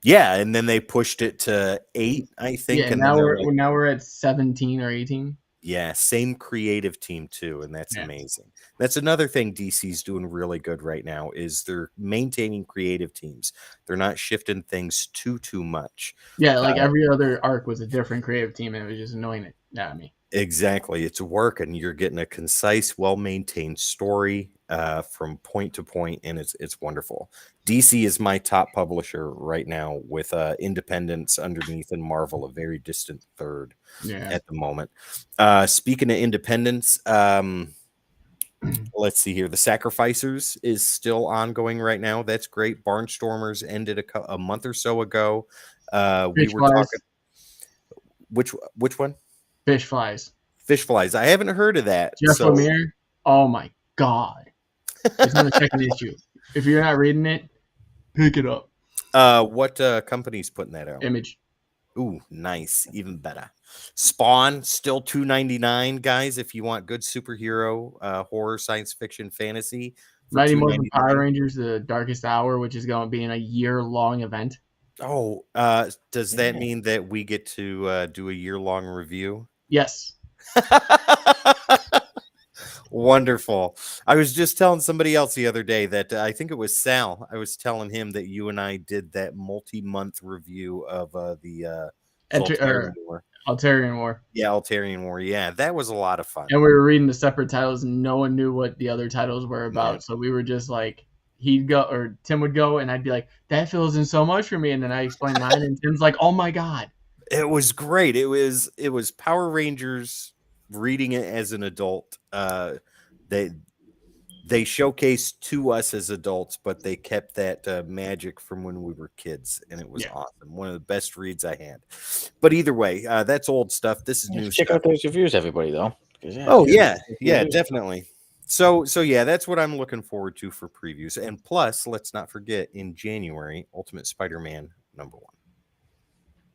Yeah, and then they pushed it to 8, I think. Yeah, and now then we're at 17 or 18. Yeah, same creative team too, and that's amazing. That's another thing DC's doing really good right now is they're maintaining creative teams. They're not shifting things too much. Yeah, like every other arc was a different creative team, and it was just annoying it at me. Exactly. It's working. You're getting a concise, well-maintained story from point to point, and it's wonderful. DC is my top publisher right now, with Independence underneath and Marvel a very distant third Yeah. at the moment. Speaking of Independence, let's see here. The Sacrificers is still ongoing right now. That's great. Barnstormers ended a month or so ago. We Fish were flies. talking which one? Fish flies. Fish flies. I haven't heard of that. Jeff So Lemire. Oh my god. It's on the second issue. If you're not reading it, pick it up. what company's putting that out? Image. Ooh, nice. Even better. Spawn, still $2.99, guys. If you want good superhero, horror, science fiction, fantasy for Mighty Morphin Power $2.99. Rangers: The Darkest Hour, which is going to be in a year-long event. Oh, does that Yeah. mean that we get to do a year-long review? Yes. Wonderful. I was just telling somebody else the other day that I think it was Sal. I was telling him that you and I did that multi-month review of the Zoltarian War. Altarian War. Yeah, Altarian War. Yeah, that was a lot of fun. And we were reading the separate titles, and no one knew what the other titles were about. Yeah. So we were just like, he'd go, or Tim would go, and I'd be like, that fills in so much for me. And then I explained mine, and Tim's like, oh my god. It was great. It was Power Rangers reading it as an adult. They showcased to us as adults, but they kept that magic from when we were kids, and it was awesome. One of the best reads I had. But either way, that's old stuff. This is new Check stuff. out those reviews, everybody, though. Yeah, definitely. So yeah, that's what I'm looking forward to for previews. And plus, let's not forget, in January, Ultimate Spider-Man #1.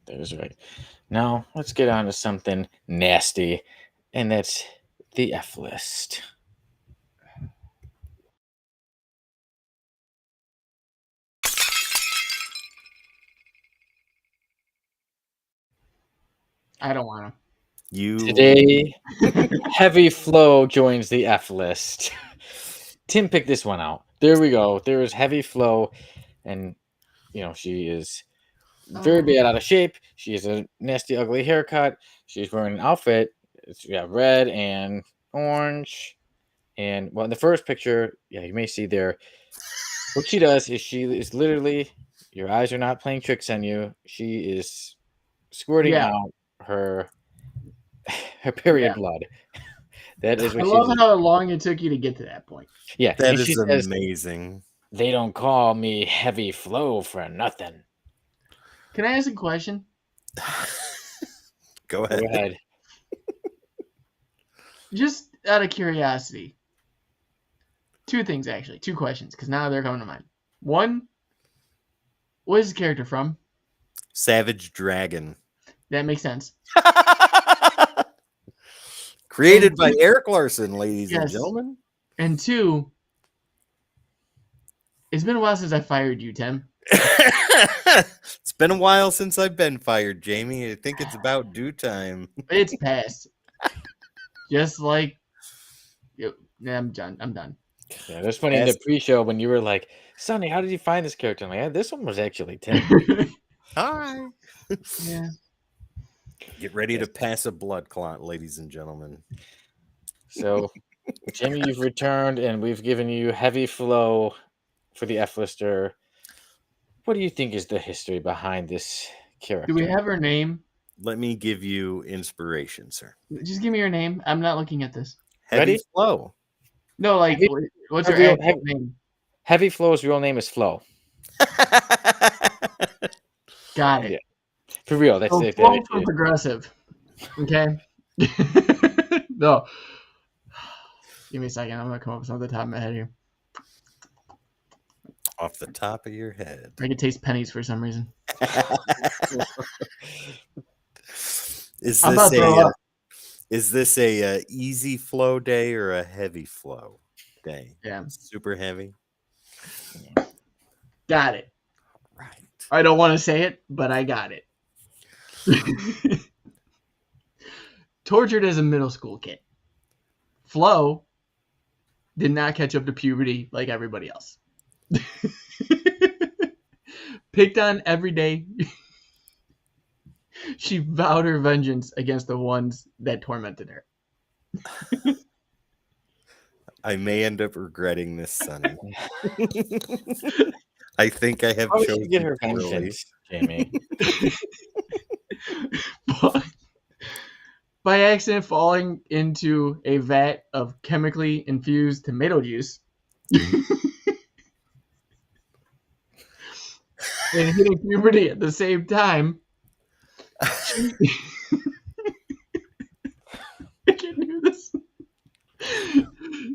That is right. Now, let's get on to something nasty, and that's the F list. I don't want to. Today, Heavy Flow joins the F list. Tim picked this one out. There we go. There is Heavy Flow, and she is very bad out of shape. She has a nasty, ugly haircut. She's wearing an outfit. It's red and orange. And in the first picture, you may see there. What she does is she is literally, your eyes are not playing tricks on you. She is squirting out her period blood. That is what I she love does. how long it took you to get to that point. Yeah, that and is she says, amazing. they don't call me Heavy Flow for nothing. Can I ask a question? Go ahead. Just out of curiosity. Two things, actually. Two questions, because now they're coming to mind. One, what is the character from? Savage Dragon. That makes sense. Created by Eric Larson, ladies and gentlemen. And two, it's been a while since I fired you, Tim. It's been a while since I've been fired, Jamie. I think it's about due time. It's past. Just like, I'm done. Yeah, that's funny in the pre-show when you were like, Sonny, how did you find this character? I'm like, this one was actually Tim. Hi. Yeah. Get ready to pass a blood clot, ladies and gentlemen. So, Jamie, you've returned, and we've given you Heavy Flow for the F-lister. What do you think is the history behind this character? Do we have her name? Let me give you inspiration, sir. Just give me her name. I'm not looking at this. Heavy Flow. No, like, what's her actual name? Heavy Flow's real name is Flo. Got it. Yeah. For real, that's it. Flow from Progressive. Okay. No. Give me a second. I'm gonna come up with something off the top of my head here. Off the top of your head. I can taste pennies for some reason. Is this a easy flow day or a heavy flow day? Yeah. Super heavy. Got it. Right. I don't want to say it, but I got it. Tortured as a middle school kid. Flo did not catch up to puberty like everybody else. Picked on every day. She vowed her vengeance against the ones that tormented her. I may end up regretting this, Sonny. I think I have How did chosen she get her poorly. vengeance, Jamie? By accident falling into a vat of chemically infused tomato juice and hitting puberty at the same time. I can't do this.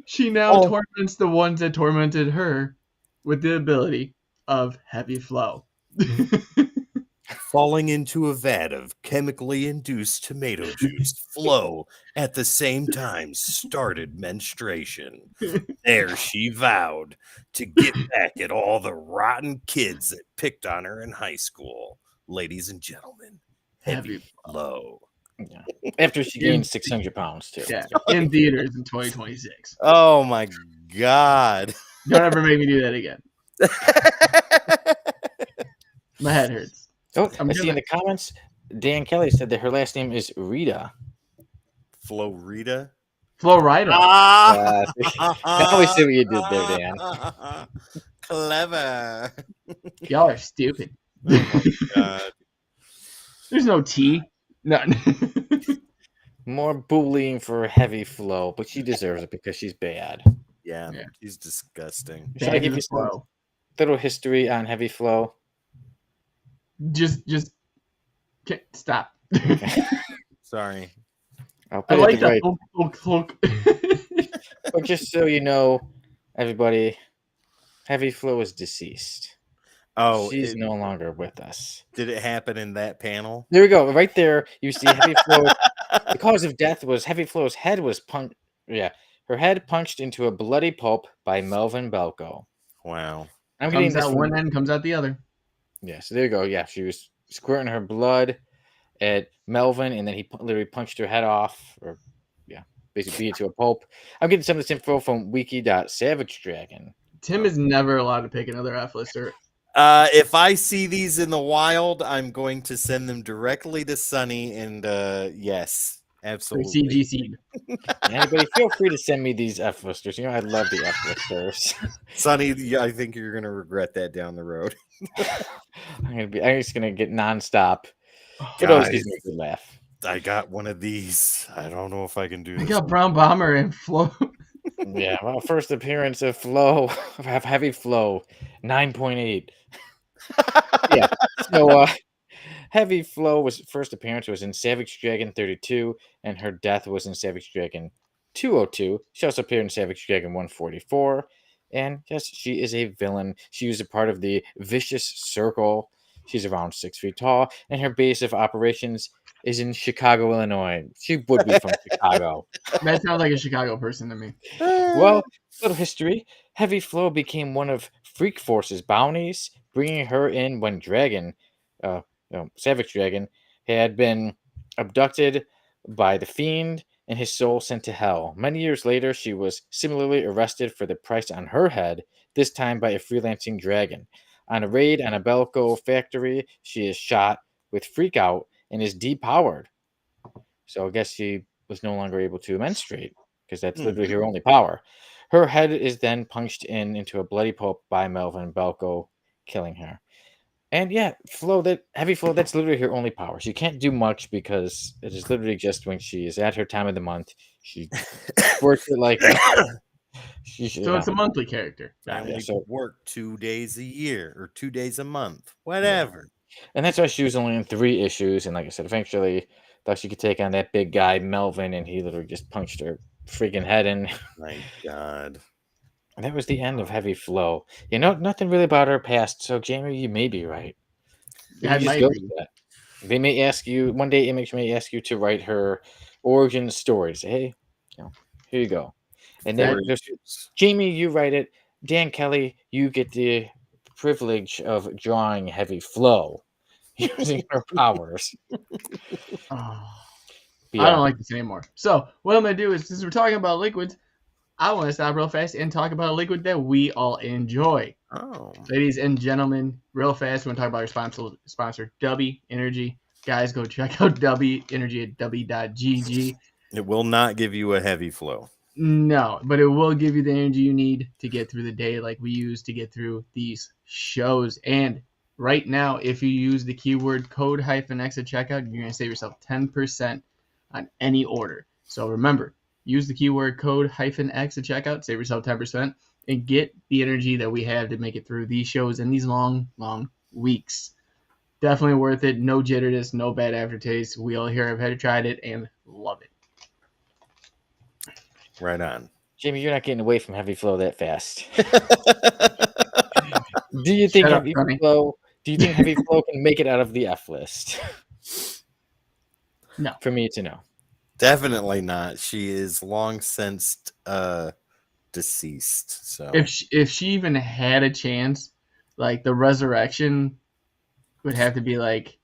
She now torments the ones that tormented her with the ability of heavy flow. Falling into a vat of chemically induced tomato juice flow at the same time started menstruation. There she vowed to get back at all the rotten kids that picked on her in high school. Ladies and gentlemen, heavy flow. Yeah. After she gained 600 pounds, too. Yeah, in theaters in 2026. Oh my God. Don't ever make me do that again. My head hurts. Oh, I see in the comments, Dan Kelly said that her last name is Rita. Florida? Florida. Now we see what you did there, Dan. Clever. Y'all are stupid. Oh my God. There's no T. None. More bullying for heavy flow, but she deserves it because she's bad. Yeah, she's disgusting. Should I give you some little history on heavy flow? Just stop. Sorry. I like that. But just so you know, everybody, heavy flow is deceased. Oh, she's no longer with us. Did it happen in that panel? There we go. Right there, you see heavy flow. The cause of death was heavy flow's head was punched. Yeah, her head punched into a bloody pulp by Melvin Belko. Wow. I'm getting comes out one end, comes out the other. Yeah, so there you go. Yeah, she was squirting her blood at Melvin, and then he literally punched her head off, or basically beat it to a pulp. I'm getting some of this info from wiki.savagedragon. Tim is never allowed to pick another F-lister. If I see these in the wild, I'm going to send them directly to Sonny, and yes, absolutely. CGC. Anybody, feel free to send me these F-listers. You know, I love the F-listers. Sonny, I think you're going to regret that down the road. I'm just gonna get nonstop. It Guys, always gives me a good laugh. I got one of these. I don't know if I can do this. I got Brown Bomber and Flo. Yeah, well, first appearance of Flow, have heavy flow, 9.8. Yeah, so heavy flow was first appearance was in Savage Dragon 32, and her death was in Savage Dragon 202. She also appeared in Savage Dragon 144, and yes, she is a villain. She was a part of the Vicious Circle. She's around 6 feet tall, and her base of operations is in Chicago, Illinois. She would be from Chicago. That sounds like a Chicago person to me. Well, little history. Heavy Flow became one of Freak Force's bounties, bringing her in when Savage Dragon, had been abducted by the Fiend and his soul sent to hell. Many years later, she was similarly arrested for the price on her head, this time by a freelancing dragon. On a raid on a Belko factory, she is shot with Freak Out and is depowered. So I guess she was no longer able to menstruate because that's literally her only power. Her head is then punched into a bloody pulp by Melvin Belko, killing her. And yeah, heavy flow, that's literally her only power. She can't do much because it is literally just when she is at her time of the month. She works it like so it's a monthly character. I only work 2 days a year or 2 days a month, whatever. And that's why she was only in 3 issues. And like I said, eventually thought she could take on that big guy, Melvin, and he literally just punched her freaking head in. My God. And that was the end of Heavy Flow. You know, nothing really about her past. So, Jamie, you may be right. Yeah, just go with that. They may ask you, one day Image may ask you to write her origin story. Say, hey, here you go. And then Jamie, you write it. Dan Kelly, you get the privilege of drawing Heavy Flow using her powers. I don't like this anymore. So what I'm going to do is, since we're talking about liquids, I want to stop real fast and talk about a liquid that we all enjoy. Oh. Ladies and gentlemen, real fast, we're going to talk about our sponsor, Dubby Energy. Guys, go check out W Energy at w.gg. It will not give you a heavy flow. No, but it will give you the energy you need to get through the day like we use to get through these shows. And right now, if you use the keyword code -X at checkout, you're going to save yourself 10% on any order. So remember, use the keyword code -X at checkout, save yourself 10%, and get the energy that we have to make it through these shows and these long, long weeks. Definitely worth it. No jitteriness, no bad aftertaste. We all here have tried it and love it. Right on. Jamie, you're not getting away from heavy flow that fast. Do you think Shut up, heavy Tony. flow? Do you think heavy flow can make it out of the F list? No. For me, it's a no. Definitely not. She is long since deceased. So If she even had a chance, like the resurrection would have to be like,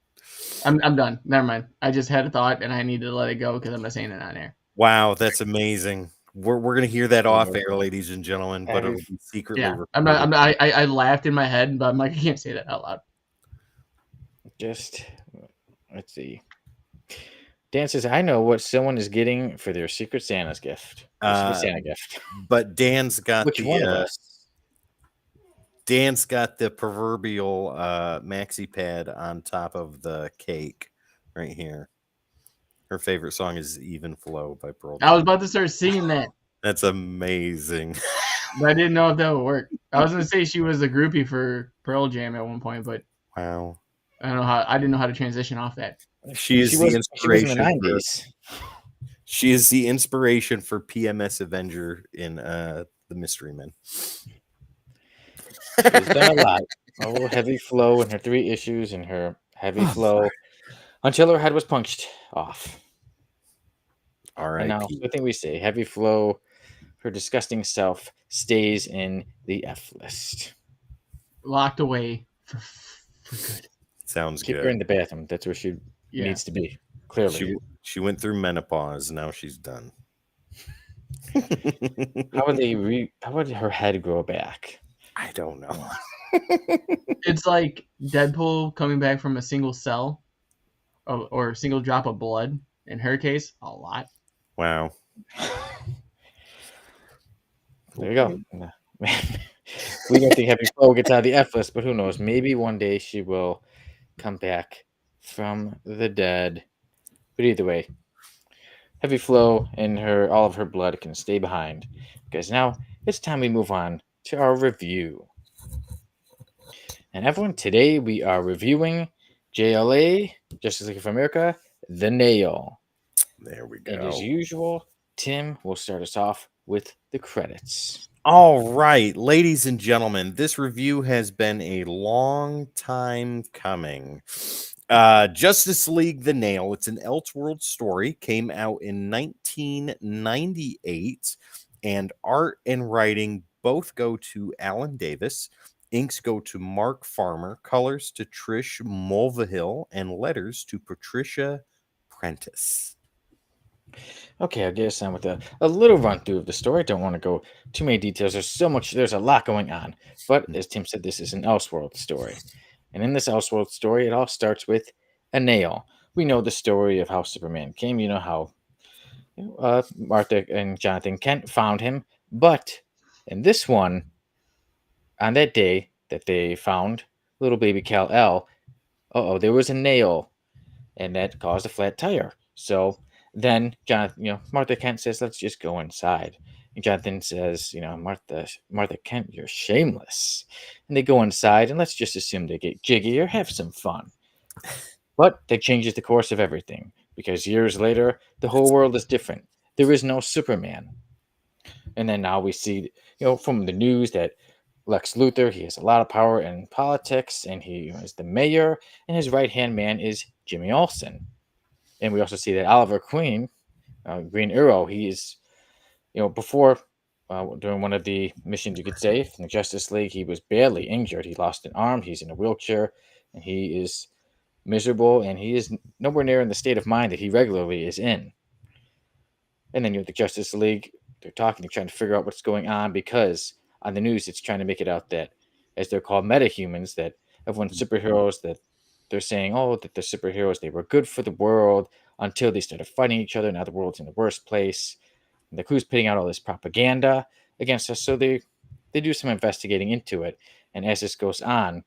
I'm done. Never mind. I just had a thought and I need to let it go because I'm not saying it on air. wow, that's amazing. We're gonna hear that off air, ladies and gentlemen, but it'll be secretly Yeah, recorded. I laughed in my head, but I'm like, I can't say that out loud. Just let's see. Dan says, "I know what someone is getting for their Secret Santa's gift. Secret Santa gift. But Dan's got Which one of us? Dan's got the proverbial maxi pad on top of the cake right here. Her favorite song is "Even Flow" by Pearl Jam. I was about to start singing that. That's amazing. But I didn't know if that would work. I was gonna say she was a groupie for Pearl Jam at one point, but Wow. I didn't know how to transition off that. She is She the was in inspiration. the 90s. She is the inspiration for PMS Avenger in the Mystery Men. She's done a lot. Oh, heavy flow in her 3 issues and her heavy flow until her head was punched off. And now, R.I.P. I think we say heavy flow, her disgusting self stays in the F list. Locked away for good. Sounds Keep good. her in the bathroom. That's where she needs to be. Clearly. She went through menopause. Now she's done. How would her head grow back? I don't know. It's like Deadpool coming back from a single cell or a single drop of blood. In her case, a lot. Wow. There you go. We don't think heavy flow gets out of the F list, but who knows? Maybe one day she will come back from the dead. But either way, heavy flow and all of her blood can stay behind. Because now it's time we move on to our review. And everyone, today we are reviewing JLA, Justice League of America, The Nail. There we go. And as usual, Tim will start us off with the credits. All right, ladies and gentlemen, this review has been a long time coming. Justice League The Nail, it's an Elseworld story, came out in 1998, and art and writing both go to Alan Davis. Inks go to Mark Farmer, colors to Trish Mulvihill, and letters to Patricia Prentice. Okay, I'll get us on with a little run through of the story. Don't want to go too many details. There's a lot going on. But as Tim said, this is an Elseworld story. And in this Elseworld story, it all starts with a nail. We know the story of how Superman came. You know how Martha and Jonathan Kent found him. But in this one, on that day that they found little baby Kal-El, there was a nail, and that caused a flat tire. So then Martha Kent says, "Let's just go inside." And Jonathan says, Martha Kent, you're shameless. And they go inside, and let's just assume they get jiggy or have some fun. But that changes the course of everything, because years later, the whole world is different. There is no Superman. And then now we see, from the news that Lex Luthor, he has a lot of power in politics, and he is the mayor, and his right-hand man is Jimmy Olsen. And we also see that Oliver Queen, Green Arrow, he is, before, during one of the missions, you could say, in the Justice League, he was barely injured. He lost an arm, he's in a wheelchair, and he is miserable, and he is nowhere near in the state of mind that he regularly is in. And then you have the Justice League, they're trying to figure out what's going on, because on the news, it's trying to make it out that, as they're called, metahumans, that everyone's superheroes, that they're saying, oh, that the superheroes, they were good for the world until they started fighting each other. Now the world's in the worst place. And the crew's putting out all this propaganda against us. So they do some investigating into it. And as this goes on,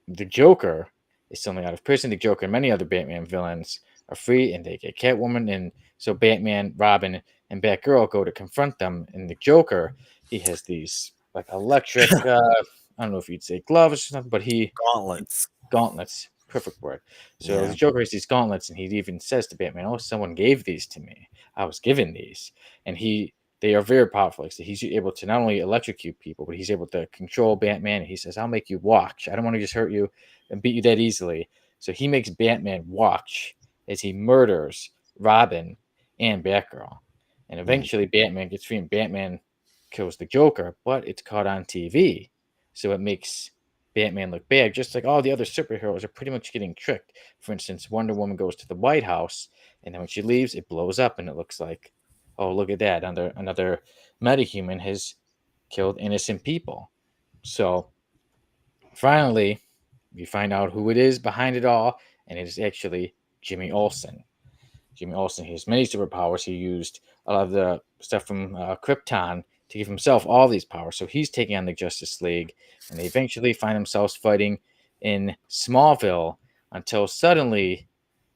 the Joker is suddenly out of prison. The Joker and many other Batman villains are free, and they get Catwoman. And so Batman, Robin, and Batgirl go to confront them. And the Joker, he has these like electric, I don't know if you'd say gloves or something, but Gauntlets. gauntlets, perfect word. So the Yeah. Joker has these gauntlets, and he even says to Batman, "Oh, someone gave these to me. I was given these," and they are very powerful. So he's able to not only electrocute people, but he's able to control Batman. And he says, "I'll make you watch. I don't want to just hurt you and beat you that easily." So he makes Batman watch as he murders Robin and Batgirl, and Mm. eventually Batman gets free, and Batman kills the Joker, but it's caught on TV, so it makes Batman look bad, just like all the other superheroes are pretty much getting tricked. For instance, Wonder Woman goes to the White House, and then when she leaves, it blows up, and it looks like, oh, look at that, another metahuman has killed innocent people. So finally, we find out who it is behind it all, and it is actually Jimmy Olsen. Jimmy Olsen, he has many superpowers. He used a lot of the stuff from Krypton to give himself all these powers. So he's taking on the Justice League, and they eventually find themselves fighting in Smallville until suddenly,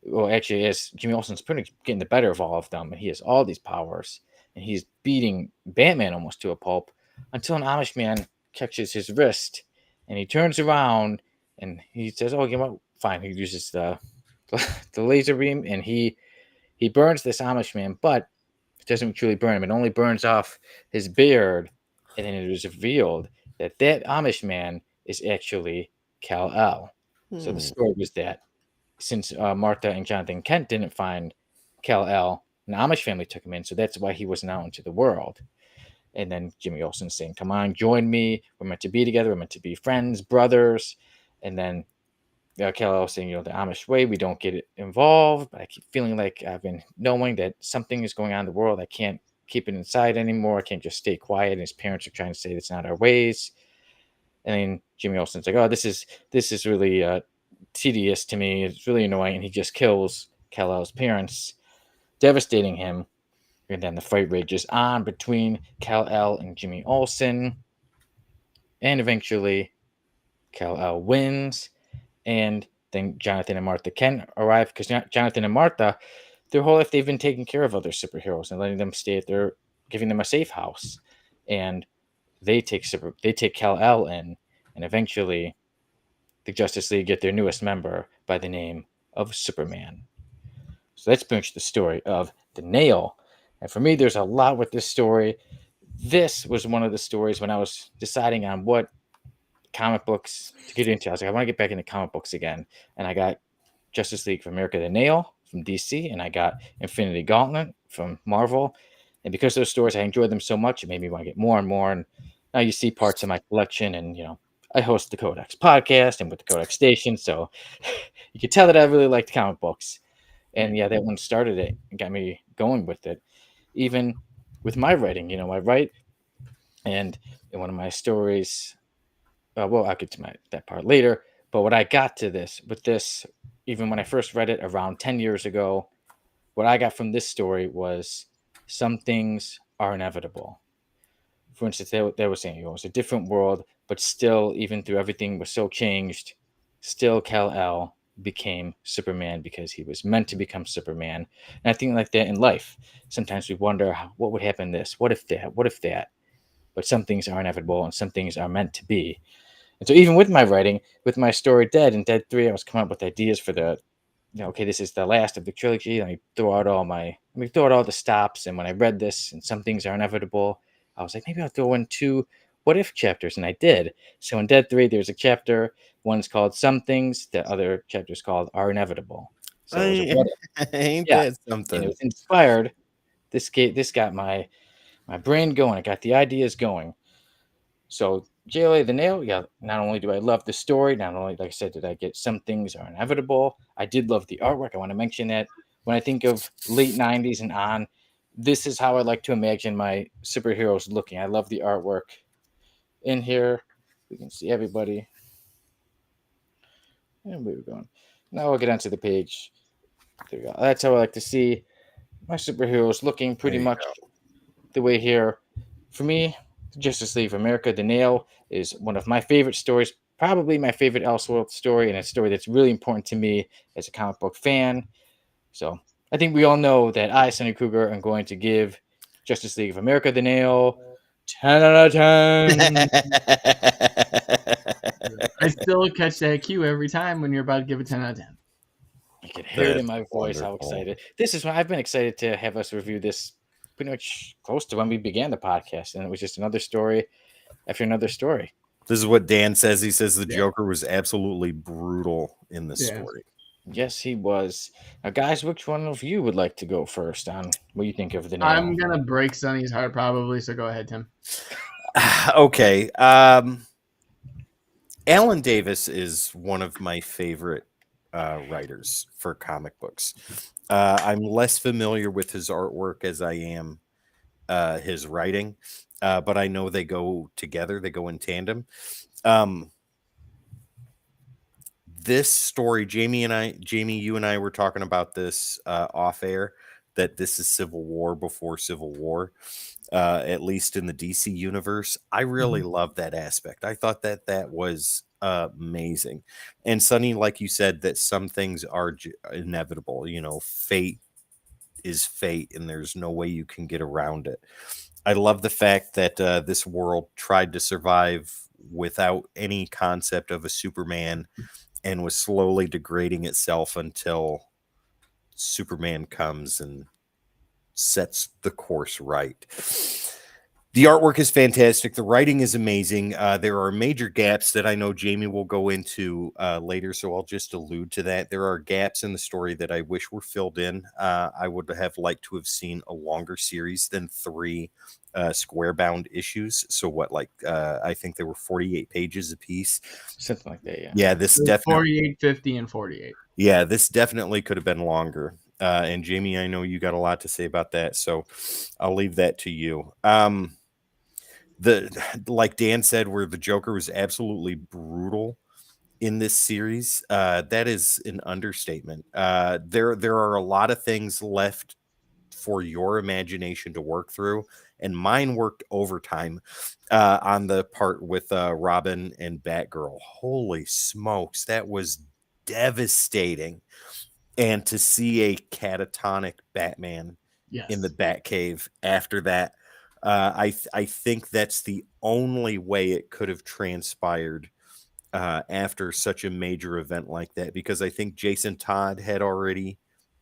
well, actually, as Jimmy Olsen's pretty much getting the better of all of them, and he has all these powers, and he's beating Batman almost to a pulp until an Amish man catches his wrist, and he turns around and he says, "Oh, you know what? Fine." He uses the the laser beam, and he burns this Amish man, but it doesn't truly burn him. It only burns off his beard, and then it is revealed that that Amish man is actually Kal-El. So the Hmm. story was that since Martha and Jonathan Kent didn't find Kal-El, an Amish family took him in, so that's why he wasn't out into the world. And then Jimmy Olsen saying, "Come on, join me. We're meant to be together. We're meant to be friends, brothers." And then Kal-El saying, the Amish way, we don't get involved, but I keep feeling like I've been knowing that something is going on in the world. I can't keep it inside anymore. I can't just stay quiet. And his parents are trying to say it's not our ways. And then Jimmy Olsen's like, "Oh, this is really tedious to me. It's really annoying." And he just kills Kal-El's parents, devastating him. And then the fight rages on between Kal-El and Jimmy Olsen. And eventually, Kal-El wins. And then Jonathan and Martha Kent arrive because Jonathan and Martha, their whole life they've been taking care of other superheroes and letting them stay at their, giving them a safe house, and they take Kal-El in, and eventually the Justice League get their newest member by the name of Superman. So that's pretty much the story of the Nail, and for me, there's a lot with this story. This was one of the stories when I was deciding on what comic books to get into. I was like, I want to get back into comic books again, and I got Justice League of America the Nail from DC, and I got Infinity Gauntlet from Marvel. And because those stories, I enjoyed them so much, it made me want to get more and more. And now you see parts of my collection, and I host the Codex podcast and with the Codex Station, so you can tell that I really liked comic books. And yeah, that one started it and got me going with it. Even with my writing, I write, and in one of my stories, well, I'll get to that part later. But what I got to this with this, even when I first read it around 10 years ago, what I got from this story was some things are inevitable. For instance, they were saying it was a different world, but still, even through everything was so changed, still Kal-El became Superman because he was meant to become Superman. And I think like that in life. Sometimes we wonder what would happen this, what if that, what if that. But some things are inevitable and some things are meant to be. And so even with my writing, with my story Dead and Dead 3, I was coming up with ideas for okay, this is the last of the trilogy. Let me throw out all the stops. And when I read this and some things are inevitable, I was like, maybe I'll throw in two what if chapters. And I did. So in Dead 3, there's a chapter, one's called Some Things, the other chapter's called Are Inevitable. So it was a I, what if. ain't Yeah. that And it something? was inspired. This got my brain going. It got the ideas going. So JLA the Nail, yeah, not only do I love the story, not only, like I said, did I get some things are inevitable, I did love the artwork. I want to mention that when I think of late 90s and on, this is how I like to imagine my superheroes looking. I love the artwork. In here, we can see everybody. And we were going. Now we'll get onto the page. There we go. That's how I like to see my superheroes looking pretty There you much the way here. For me, Justice League of America, The Nail is one of my favorite stories, probably my favorite Elseworld story, and a story that's really important to me as a comic book fan. So I think we all know that I, Sonny Kruger, am going to give Justice League of America, The Nail, 10 out of 10. I still catch that cue every time when you're about to give a 10 out of 10. You can hear it in That's my voice how wonderful. excited. This is when I've been excited to have us review this pretty much close to when we began the podcast. And it was just another story after another story. This is what Dan says. He says the Yeah. Joker was absolutely brutal in this Yeah. story. Yes, he was. Now, guys, which one of you would like to go first on what you think of the Nail? I'm going to break Sonny's heart probably, so go ahead, Tim. Okay. Alan Davis is one of my favorite writers for comic books. I'm less familiar with his artwork as I am his writing, but I know they go together. They go in tandem. This story, Jamie, you and I were talking about this off air, that this is Civil War before Civil War, at least in the DC universe. I really love that aspect. I thought that was amazing. And Sonny, like you said, that some things are inevitable. You know, fate is fate, and there's no way you can get around it. I love the fact that this world tried to survive without any concept of a Superman and was slowly degrading itself until Superman comes and sets the course right. The artwork is fantastic. The writing is amazing. There are major gaps that I know Jamie will go into later, so I'll just allude to that. There are gaps in the story that I wish were filled in. I would have liked to have seen a longer series than 3 square-bound issues. So what, I think there were 48 pages apiece. Something like that, yeah. Yeah, this definitely 48, 50, and 48. Yeah, this definitely could have been longer. And Jamie, I know you got a lot to say about that, so I'll leave that to you. Like Dan said, where the Joker was absolutely brutal in this series, that is an understatement. There are a lot of things left for your imagination to work through, and mine worked overtime on the part with Robin and Batgirl. Holy smokes, that was devastating. And to see a catatonic Batman in the Batcave after that, I think that's the only way it could have transpired after such a major event like that, because I think Jason Todd had already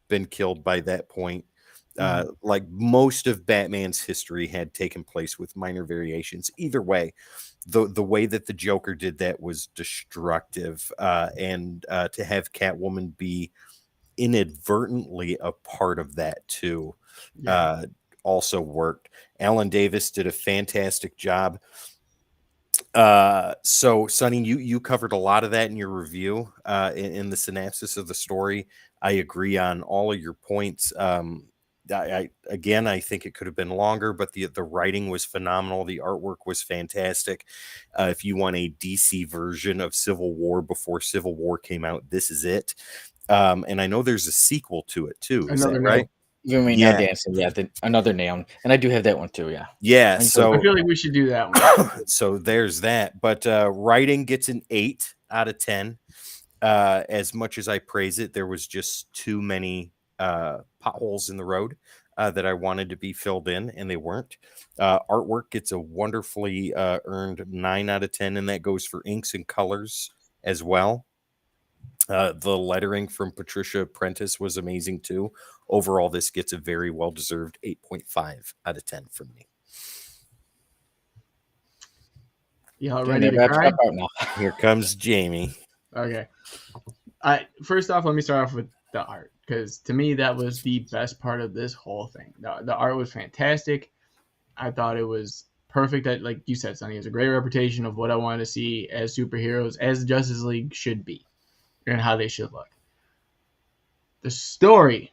been killed by that point. Like most of Batman's history had taken place with minor variations. Either way, the way that the Joker did that was destructive, and to have Catwoman be inadvertently a part of that too also worked. Alan Davis did a fantastic job. So Sonny, you covered a lot of that in your review in the synopsis of the story. I agree on all of your points. I think it could have been longer, but the writing was phenomenal. The artwork was fantastic. If you want a DC version of Civil War before Civil War came out, this is it. And I know there's a sequel to it too. Is that right? You mean now dancing? Yeah, another Nail, and I do have that one too. Yeah. Yeah. So I feel like we should do that one. So there's that. But writing gets an 8 out of 10. As much as I praise it, there was just too many potholes in the road that I wanted to be filled in, and they weren't. Artwork gets a wonderfully earned 9 out of 10, and that goes for inks and colors as well. The lettering from Patricia Prentice was amazing too. Overall, this gets a very well-deserved 8.5 out of 10 from me. Y'all ready to cry? Here comes Jamie. Okay. First off, let me start off with the art, because to me that was the best part of this whole thing. The art was fantastic. I thought it was perfect. That, like you said, Sonny, it's a great representation of what I wanted to see as superheroes, as Justice League should be, and how they should look. The story,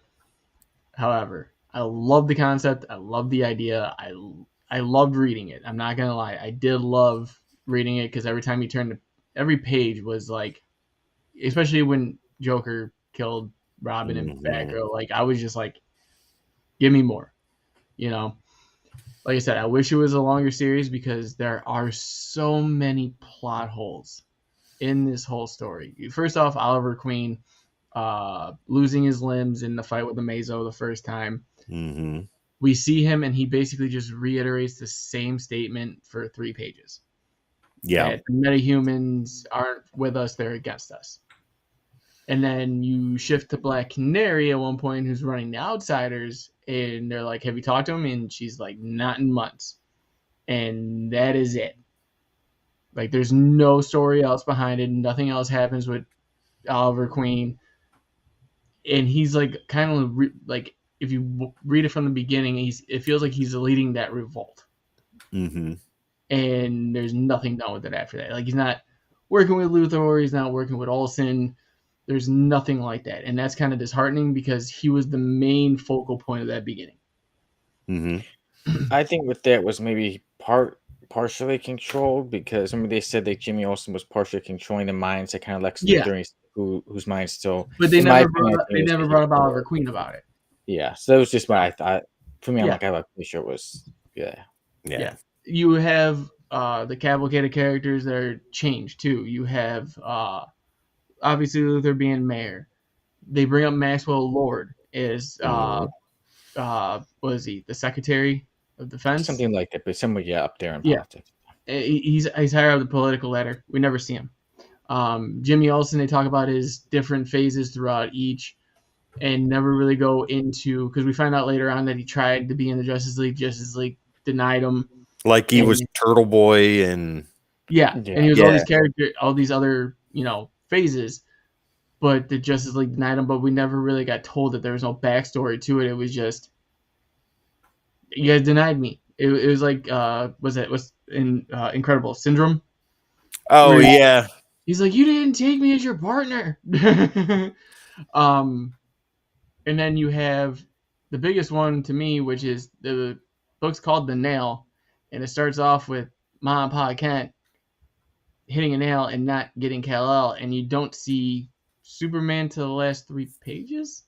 however, I love the concept. I love the idea. I loved reading it. I'm not gonna lie. I did love reading it, because every time you turned, every page was like especially when Joker killed Robin and Mhm. Batgirl. Like I was just like, give me more. You know, like I said, I wish it was a longer series because there are so many plot holes in this whole story. First off, Oliver Queen losing his limbs in the fight with the Mazo the first time. Mhm. We see him and he basically just reiterates the same statement for 3 pages Yeah. that the metahumans aren't with us, they're against us. And then you shift to Black Canary at one point, who's running the Outsiders, and they're like, "Have you talked to him?" And she's like, "Not in months." And that is it. Like, there's no story else behind it. Nothing else happens with Oliver Queen, and he's like, kind of like, if you read it from the beginning, it feels like he's leading that revolt, Mhm. and there's nothing done with it after that. Like, he's not working with Luthor, he's not working with Olsen. There's nothing like that, and that's kind of disheartening because he was the main focal point of that beginning. Mhm. I think with that was maybe partially controlled because remember they said that Jimmy Olsen was partially controlling the minds that kind of Lex Yeah, Luthor, whose mind still, but they in my never opinion, brought I up, think they it was never that he brought up Oliver controlled. Queen about it. Yeah, so that was just what So, I thought. For me, I'm yeah, like, I'm pretty sure it was. Yeah, yeah. Yeah. You have the cavalcade of characters that are changed too. You have obviously Luthor being mayor. They bring up Maxwell Lord as Mhm. what is he? The Secretary of Defense. something like that, but somewhere yeah up there in Yeah, politics. he's higher up the political ladder. We never see him. Jimmy Olsen, they talk about his different phases throughout each, and never really go into because we find out later on that he tried to be in the Justice League. Justice League denied him, Like he was and Turtle Boy and yeah, Yeah, and he was all yeah. these character, all these other phases, but the Justice League denied him. But we never really got told that there was no backstory to it. It was just you guys denied me. It was like was in Incredible Syndrome Oh where yeah. he's like, you didn't take me as your partner. um, and then you have the biggest one to me, which is the book's called The Nail, and it starts off with Ma and Pa Kent hitting a nail and not getting Kal-El, and you don't see Superman to the last 3 pages,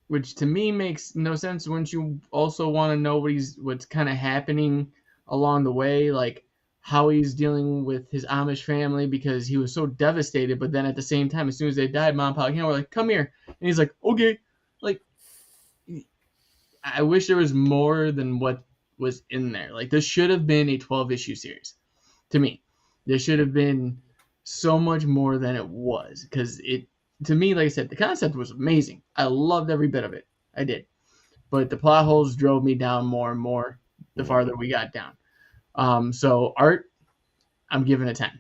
which to me makes no sense. Wouldn't you also want to know what's kind of happening along the way, like how he's dealing with his Amish family because he was so devastated, but then at the same time, as soon as they died, Mom and Pop were like, "Come here," and he's like, "Okay." Like, I wish there was more than what was in there. Like, this should have been a 12-issue series to me. There should have been so much more than it was because to me, like I said, the concept was amazing. I loved every bit of it. I did. But the plot holes drove me down more and more the farther we got down. So art, I'm giving a 10.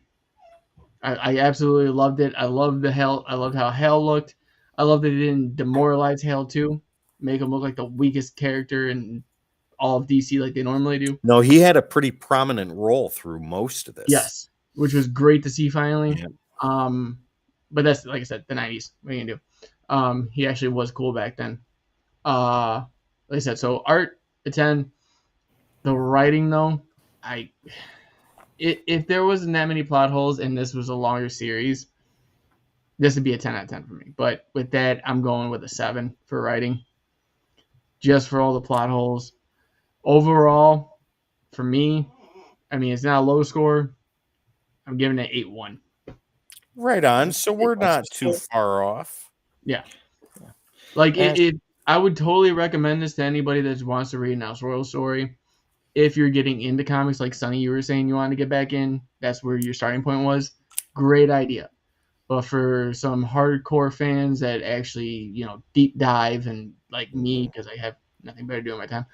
I absolutely loved it. I loved the Hell. I loved how Hell looked. I loved that it didn't demoralize Hell too, make him look like the weakest character in all of DC like they normally do. No, he had a pretty prominent role through most of this. Yes, which was great to see finally. Yeah. Um, but that's like I said, the '90s. What are you gonna do? He actually was cool back then. Like I said, so art a 10. The writing though, I if there wasn't that many plot holes and this was a longer series, this would be a 10 out of 10 for me. But with that, I'm going with a 7 for writing, just for all the plot holes. Overall, for me, I mean it's not a low score. I'm giving it 8-1. Right on. So we're not too far off. Yeah. Like And I would totally recommend this to anybody that wants to read an Elseworld story. If you're getting into comics, like Sonny, you were saying you wanted to get back in, that's where your starting point was. Great idea. But for some hardcore fans that actually, deep dive and like me, because I have nothing better to do in my time,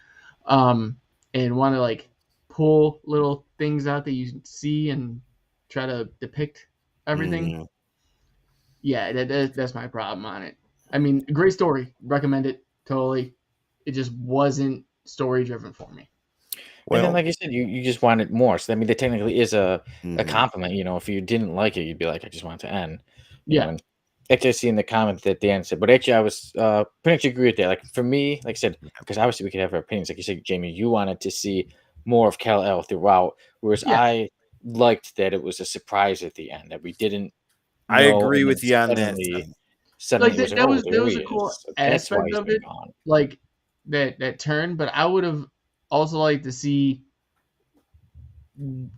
and want to like pull little things out that you see and try to depict everything, Mhm. yeah, that's my problem on it. I mean, great story, recommend it totally. It just wasn't story driven for me. then, Well, like you said, you just wanted more. So I mean, that technically is a mhm. compliment. If you didn't like it, you'd be like, I just want it to end. Yeah, And actually, I see in the comment at the end said, but actually, I was pretty much agree with that. Like for me, like I said, because obviously we could have our opinions. Like you said, Jamie, you wanted to see more of Kal-El throughout, whereas yeah, I liked that it was a surprise at the end that we didn't I no, agree and then with you on that. suddenly Like it was like, that oh, was there he a cool is. So that's why aspect he's of been it, gone. like that turn. But I would have also liked to see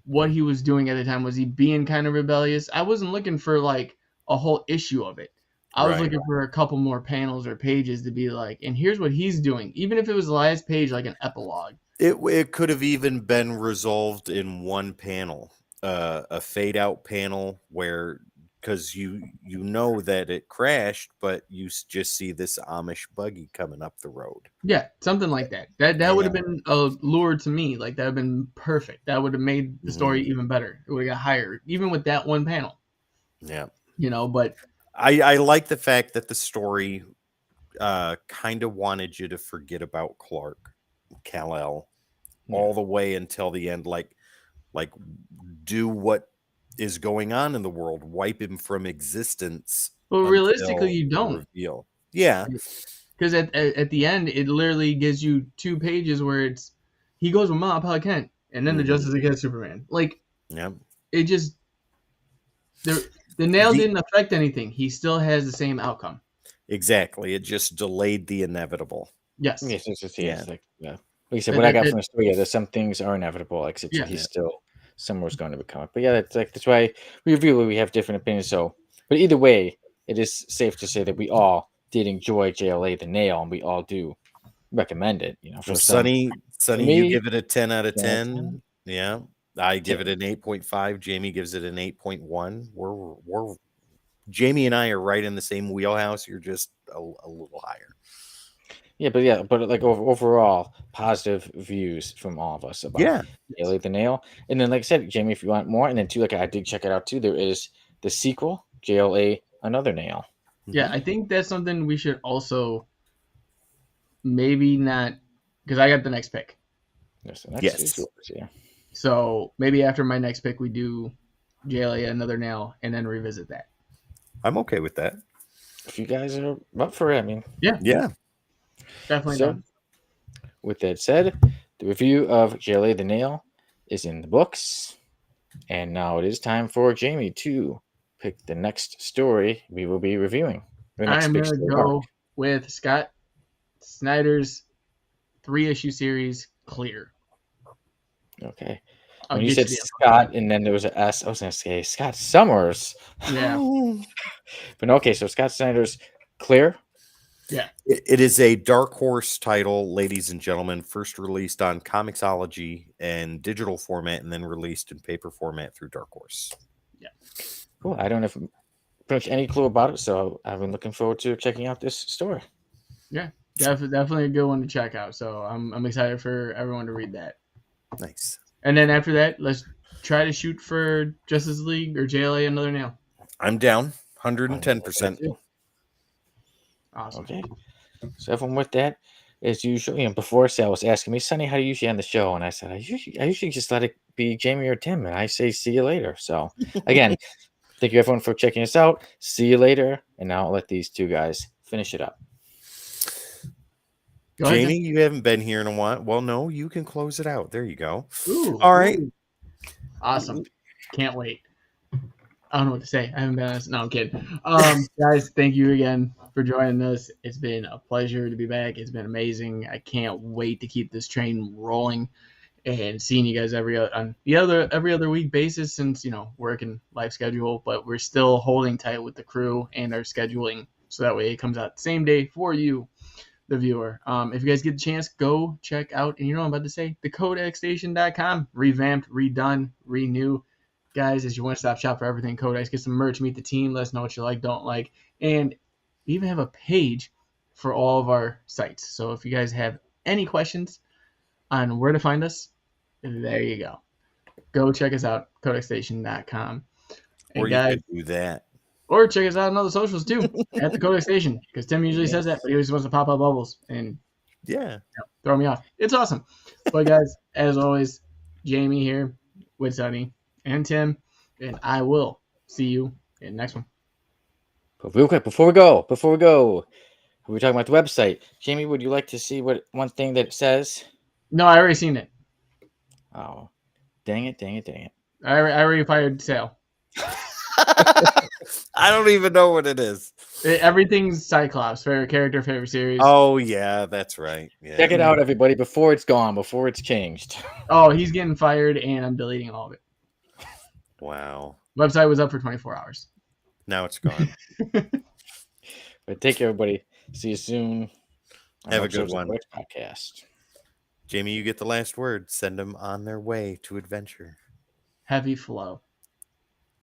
what he was doing at the time. Was he being kind of rebellious? I wasn't looking for like a whole issue of it. I was Right. looking for a couple more panels or pages to be like, and here's what he's doing. Even if it was the last page, like an epilogue. It could have even been resolved in one panel, a fade out panel where, because you know that it crashed, but you just see this Amish buggy coming up the road. Yeah, something like that. That would Yeah. have been a lure to me. Like that would have been perfect. That would have made the story Mhm. even better. It would have got higher, even with that one panel. Yeah. But I like the fact that the story kind of wanted you to forget about Clark, Kal-El, Yeah. all the way until the end. Like do what is going on in the world, wipe him from existence but realistically, until you the don't. reveal. Yeah. Because at the end, it literally gives you 2 pages where it's he goes with Ma, Pa Kent, and then the Mhm. Justice Against Superman. Like Yeah. it just the nail The didn't affect anything. He still has the same outcome. exactly. It just delayed the inevitable. Yes. Yes, it's Yeah. like like you said, That, what I that, got that, from the story, yeah, there's some things are inevitable. Like I said, yeah. he's still somewhere's going to become it. But yeah, that's why we review it. We have different opinions. So, but either way, it is safe to say that we all did enjoy JLA the Nail, and we all do recommend it. You know, Well, for some, for Sonny, you me, give it a 10 out of 10 out of 10, 10. Yeah. I give it 10. an 8.5. Jamie gives it an 8.1. We're Jamie and I are right in the same wheelhouse. You're just a little higher. Yeah, but like overall, positive views from all of us about Yeah. JLA the Nail. And then, like I said, Jamie, if you want more, and then too, like I did check it out too. There is the sequel, JLA Another Nail. Yeah, Mhm. I think that's something we should also maybe not because I got the next pick. Yes, the next is Yes. yours. Yeah. So maybe after my next pick, we do JLA Another Nail and then revisit that. I'm okay with that. If you guys are up for it, I mean. Yeah, Yeah. definitely So, done. with that said, the review of JLA the Nail is in the books, and now it is time for Jamie to pick the next story we will be reviewing. The next I'm big gonna story arc. go with Scott Snyder's 3-issue series, Clear. Okay. I'll When you get said you the Scott and then there was an S, I was going to say Scott Summers. Yeah, But okay, so Scott Snyder's Clear. yeah. It is a Dark Horse title, ladies and gentlemen, first released on Comixology and digital format and then released in paper format through Dark Horse. Cool. I don't have pretty much any clue about it, so I've been looking forward to checking out this story. Yeah, definitely a good one to check out. So I'm excited for everyone to read that. Nice. And then after that, let's try to shoot for Justice League or JLA Another Nail. I'm down I'm gonna go with that 110%. too. Awesome. Okay. So everyone with that, as usual, before Sal was asking me, Sonny, how do you usually end the show? And I said, I usually just let it be Jamie or Tim, and I say see you later. So again, thank you everyone for checking us out. See you later. And now I'll let these two guys finish it up. Go ahead, Jamie, you haven't been here in a while. Well, no, you can close it out. There you go. Tim. Ooh, All right. ooh. Awesome. Can't wait. I don't know what to say. I haven't been honest. No, I'm kidding. Guys, thank you again for joining us. It's been a pleasure to be back. It's been amazing. I can't wait to keep this train rolling and seeing you guys every other week basis since work and life schedule. But we're still holding tight with the crew and our scheduling so that way it comes out the same day for you, the viewer. If you guys get the chance, go check out, and I'm about to say, thecodecstation.com. Revamped, redone, renew. Guys, as your one-stop shop for everything Codex. Get some merch, meet the team, let us know what you like, don't like. And we even have a page for all of our sites. So if you guys have any questions on where to find us, there you go. Go check us out, codecstation.com. And Or you guys, could do that. or check us out on other socials too, at the Codex Station, because Tim usually says that, but he always wants to pop up bubbles and Yeah. throw me off. It's awesome. But guys, as always, Jamie here with Sonny and Tim, and I will see you in the next one. But real quick, before we go, we're talking about the website. Jamie, would you like to see what one thing that it says? No, I already seen it. Oh, dang it. I already fired Sale. I don't even know what it is. Everything's Cyclops. Favorite character, favorite series. Oh yeah, that's right. Yeah. Check it out, everybody, before it's gone, before it's changed. Oh, he's getting fired, and I'm deleting all of it. Wow. Website was up for 24 hours. Now it's gone. But take care, everybody. See you soon. on Have a episodes good of one. Rick's podcast. Jamie, you get the last word. Send them on their way to adventure. Heavy flow.